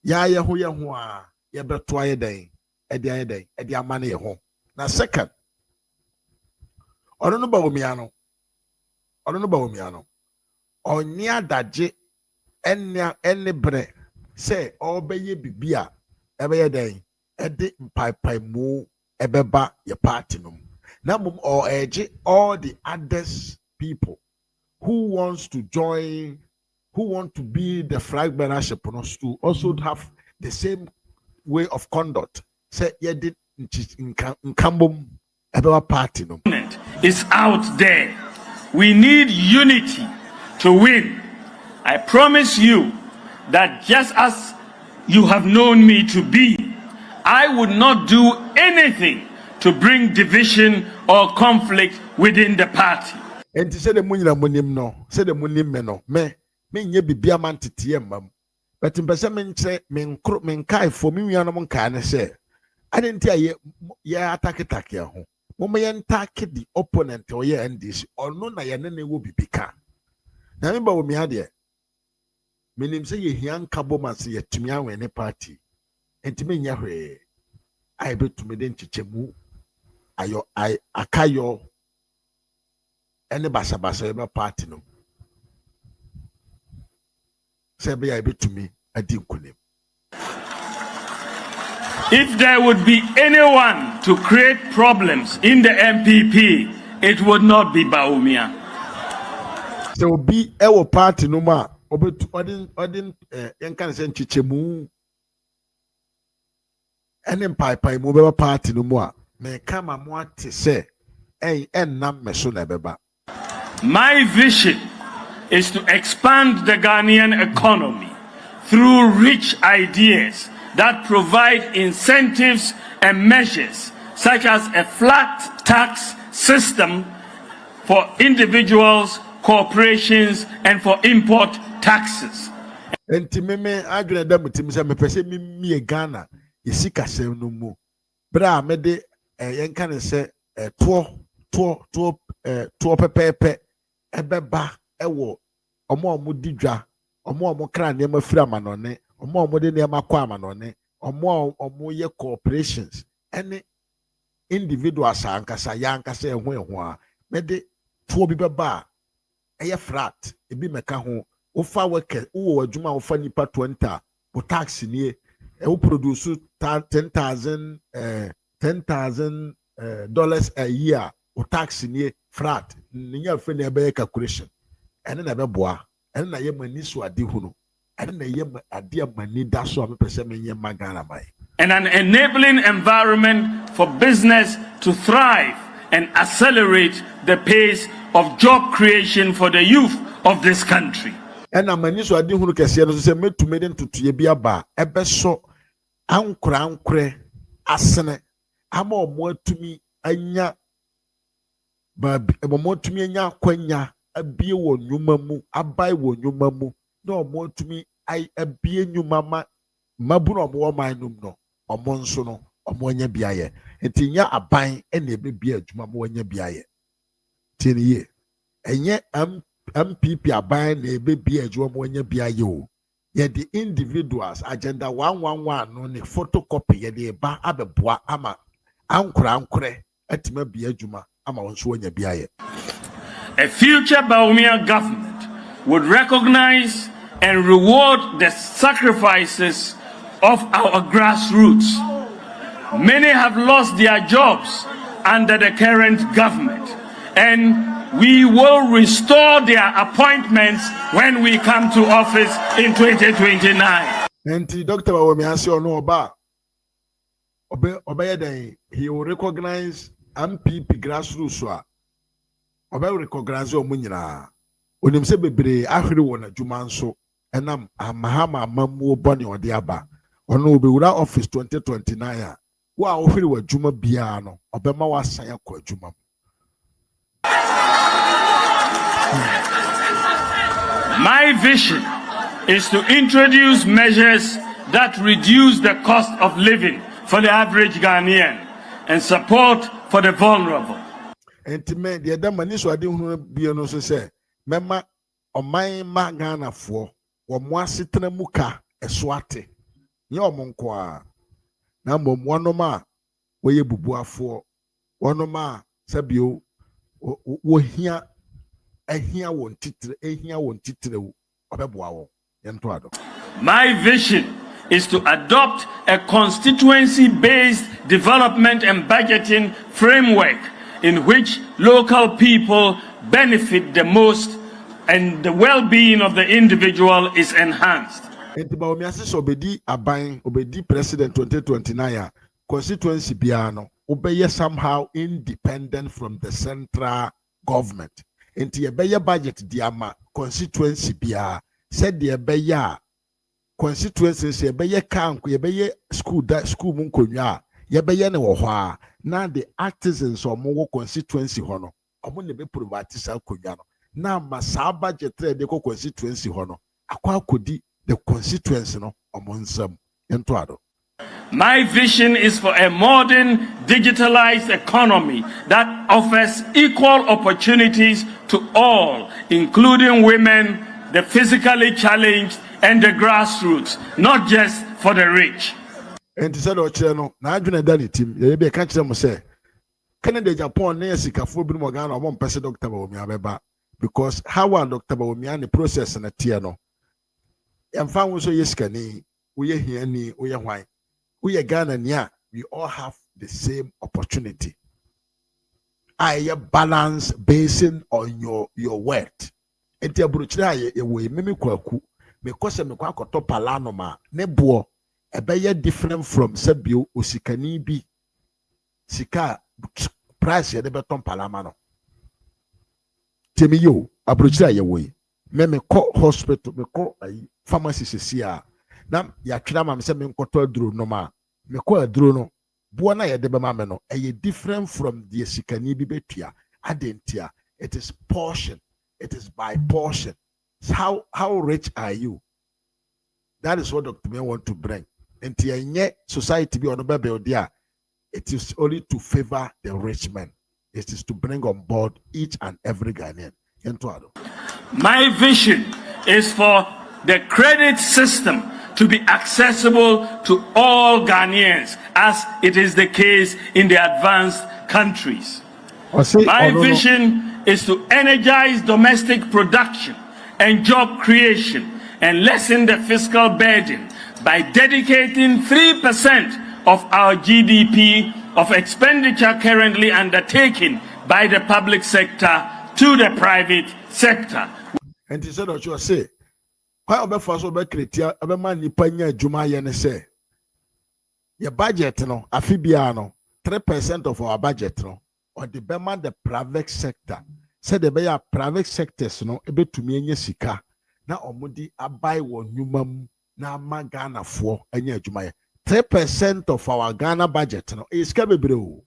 ya ye ho a ye beto aye den e di amane ye ho na second ono no Bawumia no oni adaje enne bre say obeye bibia ebeye den ede pai mu ebeba ye party no na mum or edge all the others people who wants to join, who want to be the flag bearership to also have the same way of conduct. Say ye did nkambum ebeba party no is out there. We need unity to win. I promise you that just as you have known me to be, I would not do anything to bring division or conflict within the party. And to say the munyina munim no, say the munim no, me nye bibia man tete mam. But in person men say men kai for me no mon kan say. I didn't hear ye attack ho. Mama ye attack the opponent or ye NDC or no na ye ne wo bibika. Na me Bawumia de. Menim say ye hian kabo man say ye tumi awen ne party. Enti me nya hwe. I bet to me den chichemu. Ayo akayo ene basa eba party no sebe ya bet to me adi nkunem. If there would be anyone to create problems in the MPP, it would not be Bawumia. So be ewo party no ma obetu odin yenkan se chichemu ene pai mo be party no mo a me kama mo ate say enam me so na beba. My vision is to expand the Ghanaian economy through rich ideas that provide incentives and measures such as a flat tax system for individuals, corporations, and for import taxes. Enti meme adwene da mutim se me pese mi Ghana isika se no mu bra me de yenka ne se to pepepe ebeba ewo omo didwa omo kra ne ma fira manone omo de ne ma kwa manone omo ye corporations any individuals ankasa yankasa ehwo a me de to bi beba eye flat ebi meka ho ofa worker wo adwuma ofa nipa 20 po tax nie will produce $10,000 a year or tax in frat. Near friendly a calculation. And then I boa. And then I am a nisu adihuno. And then I am a dear money that's what I'm perceiving in Magana. And an enabling environment for business to thrive and accelerate the pace of job creation for the youth of this country. And I'm a nisu adihuno kesiano se me to made to Tibia bar, ebeso, ankre, asene, amo more to me, anya, but more to me, anya, quenya, a beer one you mamu, a buy one you mamu, no more to me, I a beer you mama, mabuno more my no. Omonsono omonya biaye entinya aban ene bebia adwuma mo nya biaye tinie enye MPP aban na bebia adwuma mo nya biaye o ye the individuals agenda 111 no ne photocopy ye de ba abeboa ama ankore atima bia adwuma ama wonso nya biaye. A future Bawumia government would recognize and reward the sacrifices of our grassroots. Many have lost their jobs under the current government, and we will restore their appointments when we come to office in 2029. And Dr. Bawumia say no oba he will recognize MPP grassroots oba recognize o munyina onim se bebre ahwere wona dwuma nso enam amahama mamu boni ode aba ono obewura office 2029 wa ofiri wa dwuma bia no obema wasan akwa dwuma. My vision is to introduce measures that reduce the cost of living for the average Ghanaian and support for the vulnerable. Entime the other money so ade hunu bia no so say mema oman ma Ghana fo wo mo asetena muka eso ate nye omonko a na mbom wonoma woye bubuafo wonoma sabio wo hia ahia won titire wo obeboa wo yento ado. My vision is to adopt a constituency-based development and budgeting framework in which local people benefit the most and the well-being of the individual is enhanced. Enti Bawumia se obedi aban obedi president 2029 constituency biano obeye somehow independent from the central government. Enti ebeye budget diama constituency bia said the ebeye constituency ebeye kanko ebeye school mu nkonwa yebeye ne wo ho a na the artisans omo constituency ho no omo ne be privatize akonwa no na masa budget de ko constituency ho no akwa akodi the constituency no omonsam ento ado. My vision is for a modern digitalized economy that offers equal opportunities to all, including women, the physically challenged and the grassroots, not just for the rich. And said no na adwene dani tim ye be ka kire mo say Canada Japan na sikafo bi mo Ghana mo mpese Dr. Bawumia beba because how are Dr. Bawumia the process na tie no emfa wo so yeskani wo ye hiani wo ye hwan wo ye Ghana nia we all have the same opportunity. I balance basing on your worth. Enti aburuchira ye we meme kwaku me kose me kwa koto palano ma ne bo ebeye different from sabio osikani bi sika price ye de beton palama no temi yo aburuchira ye we me ko hospital me ko pharmacy sesia na ya twira ma me se me nkoto aduro no ma me ko aduro no bo na ye de be ma me no eye different from the sikani bi betua adentia. It is portion, it is by portion. How rich are you? That is what Dr. May want to bring. And society be on the baby there. It is only to favor the rich men. It is to bring on board each and every Ghanaian. My vision is for the credit system to be accessible to all Ghanaians, as it is the case in the advanced countries. My vision is to energize domestic production and job creation and lessen the fiscal burden by dedicating 3% of our GDP of expenditure currently undertaken by the public sector to the private sector. And he said, what you say, why over for so be creatia, over man nipanya juma yen say, your budget, no, afibiano, 3% of our budget, no, or the bema the private sector. Said the be private sectors, no, ebe to me nye sika, na omudi abai wo nyumam, na ama Ghana for enye juma 3% of our Ghana budget, no, is kabebre.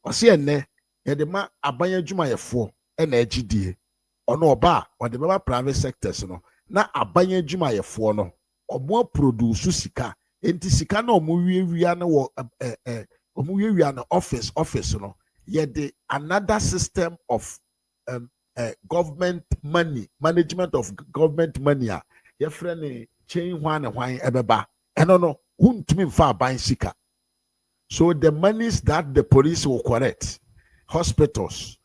Or see ene, yedema abaya juma ye for, ene GDA. Ono ba or the bema private sectors, no, na abaya juma ye for, no, or more produce sika, enti sika no omuwie na wo omuwie na office, no, yede another system of government money, management of government money, your friend chain one ebeba. And no, who to me far buying sika. So the monies that the police will collect, hospitals,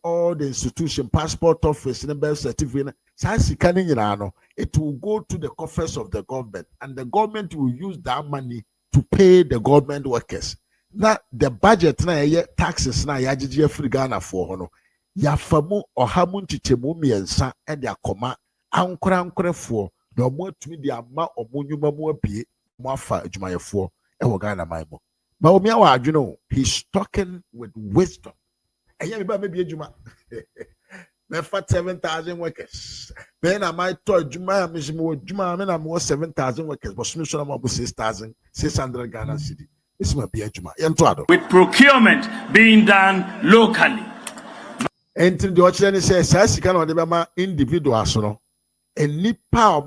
all the institution, passport office, birth certificate, it will go to the coffers of the government, and the government will use that money to pay the government workers. Now the budget na taxes na yajiji free Ghana for hono. Yafamu ohamu chichemu miensa edi akoma ankora for no more to me the ama omunyuma mu apie mu afa adwumayefo ewo Ghana maimo. Bawumia wa adwuno, he's talking with wisdom. Enya me ba me bi adwuma. Me fa 7,000 workers. Me na my to adwuma me shimo adwuma me na mo 7,000 workers, but so na mo 6,600 Ghana cedi. This might be adwuma. Yento ado. With procurement being done locally. Enti the ochire say sika na odebema individuals no enipa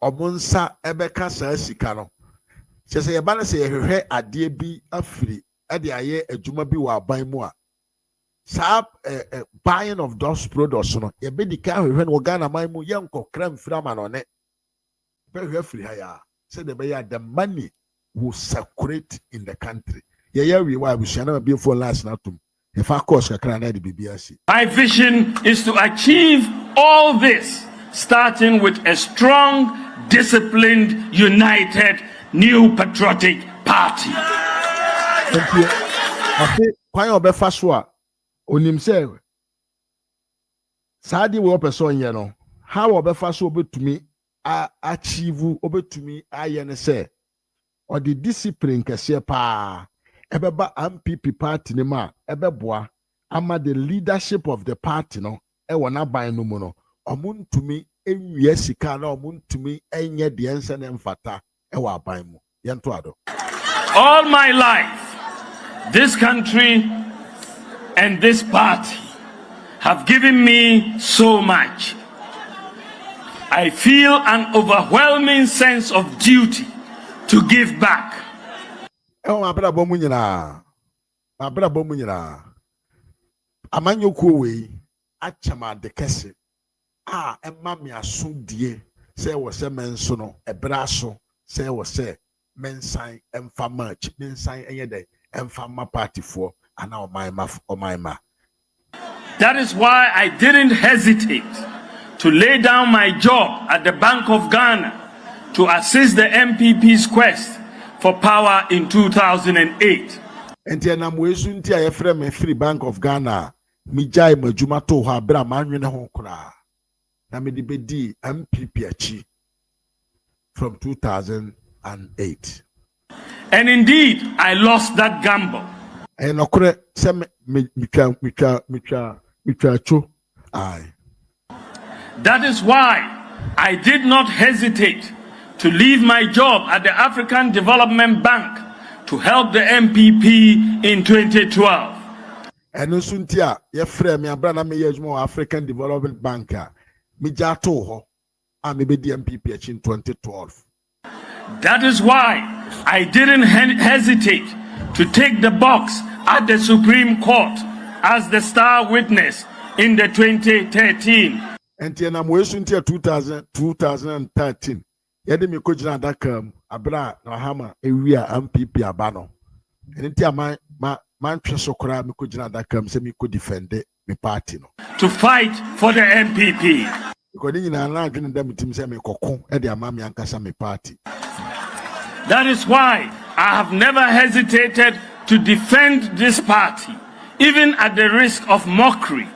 omunsa ebeka sika no say yeba na say hwehwe ade bi afiri ade aye adwuma bi wa aban mu a sa buying of those products no yebe di ka hwehwe no Ghana man mu yenko kram fira ma no ne be hwehwe afiri ha ya say the money will circulate in the country. Yeah, we shall never be for last night. If I course my vision is to achieve all this, starting with a strong, disciplined, united, new patriotic party. Thank you. I say, why you be faswa? Onim say, Sadi we person you know. How obe faswa obe to me achieve obe to me ayene say, or the discipline kese pa. Ebeba MPP party ni ma ebeboa ama the leadership of the party no e wona ban no mu no omuntumi enwie sika na omuntumi enye de ense ne mfata e wa ban mu yento ado. All my life this country and this party have given me so much. I feel an overwhelming sense of duty to give back. My brother Bawumia, amanyoku we achama de kese emma me asodie say wo se menso no ebraso say wo se mensan emfa march mensan enye de emfa ma party for ana omaima. That is why I didn't hesitate to lay down my job at the Bank of Ghana to assist the MPP's quest for power in 2008. And then I'm waiting to a free Bank of Ghana. Mijai majuma to ha bra manwene ho kra. Na me di bedi MPP achi from 2008. And indeed, I lost that gamble. And okre se mitra cho. Aye. That is why I did not hesitate to leave my job at the African Development Bank to help the MPP in 2012. And Usuntia, your friend, my brother, me African Development Bank, me jato and maybe the MPP in 2012. That is why I didn't hesitate to take the box at the Supreme Court as the star witness in the 2013. And then I'm waiting till 2013. Yede mi ko jina dakam abra na hama ewia MPP abano enti man twa kora mi ko jina dakam se mi ko defend mi party no to fight for the MPP because nyina na adwene dem tim se mi kokko e de ama mi ankasa mi party. That is why I have never hesitated to defend this party, even at the risk of mockery.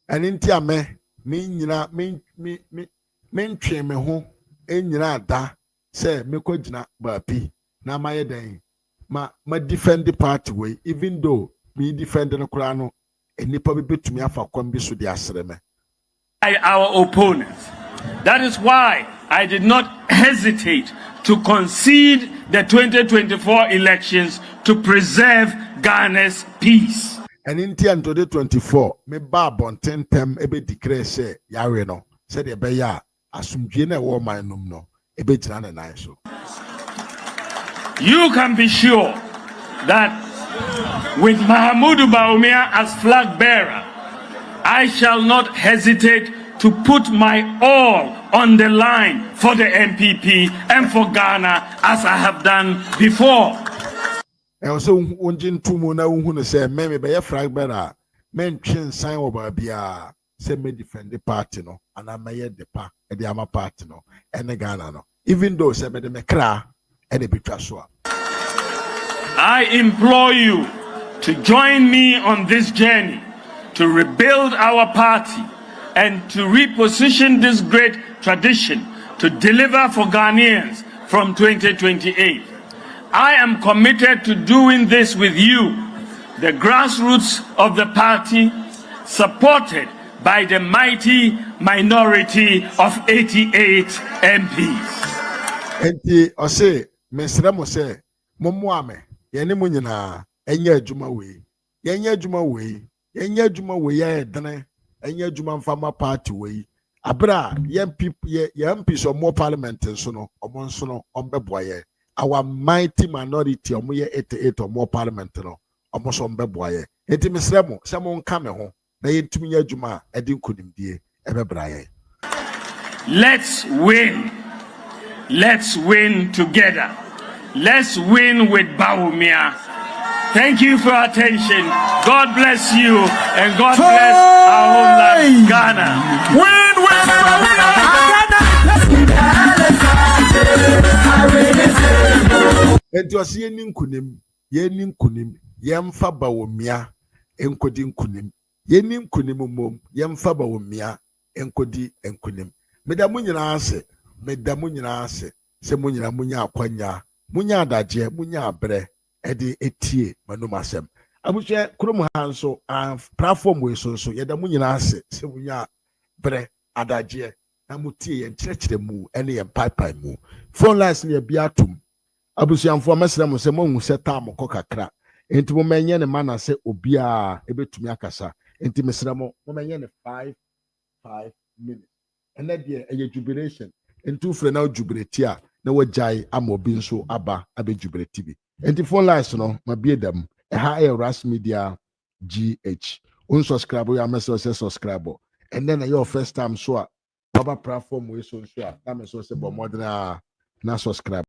And in Tiame, me train me home, and da say me kojina bapi na my day. Ma defend the party way, even though me defend the Kurano, and nipa be to me afa kwambi so di asreme. Our opponents. That is why I did not hesitate to concede the 2024 elections to preserve Ghana's peace. And in 2024, me ba bonten tem ebe declare say yare no said ebe ya asumdwe na wo man num no ebe jina na nan so. You can be sure that with Mahamudu Bawumia as flag bearer, I shall not hesitate to put my all on the line for the MPP and for Ghana as I have done before. And so unjin tumu na unhunu say me be flag bearer men twin sign over bia say me defend the party no and I may the pa e the ama party no and Ghana no even though say me the mekra and the bitwa so. I implore you to join me on this journey to rebuild our party and to reposition this great tradition to deliver for Ghanaians from 2028. I am committed to doing this with you, the grassroots of the party, supported by the mighty minority of 88 MPs. Enti ose mesra mo se momoame ye ne mo nyina enye adwuma we yenye adwuma we ye dene enye adwuma mfama party we abra ye MP so more parliament so no omo nso no ombeboye our mighty minority omo ye 88 or more parliament no omo so ombeboye enti mesra mo se mo nka me ho na yentumi nya adwuma edi nkonimdie ebebra ye. Let's win. Let's win together. Let's win with Bawumia. Thank you for your attention. God bless you and God bless our homeland, Ghana. Win, win, Enti osi yeni nkunim yemfa Bawumia enkodi nkunim yeni nkunim mom yemfa Bawumia enkodi nkunim meda mu nyina ase se mu nyina munya akwanya munya adaje munya abre edi etie manumasem abushe krom hanso platform we so yeda mu nyina ase se munya bre adaje na mutie ye nkyerɛkyerɛ mu ene ye pipe mu phone lines ne bia atum abusuamfo mesere mo se mo hu se tam ko kakra enti mo menye ne mana se obia ebetumi akasa enti mesere mo menye ne 5 minutes ene de eye jubilation enti ufre na jubilate a na wajai amobi nso aba abejubilate bi enti phone lines no mabie dam ha Ras Media GH unsubscribe ya message say subscribe and then your first time so a baba platform we so a na me so say bo modern na subscribe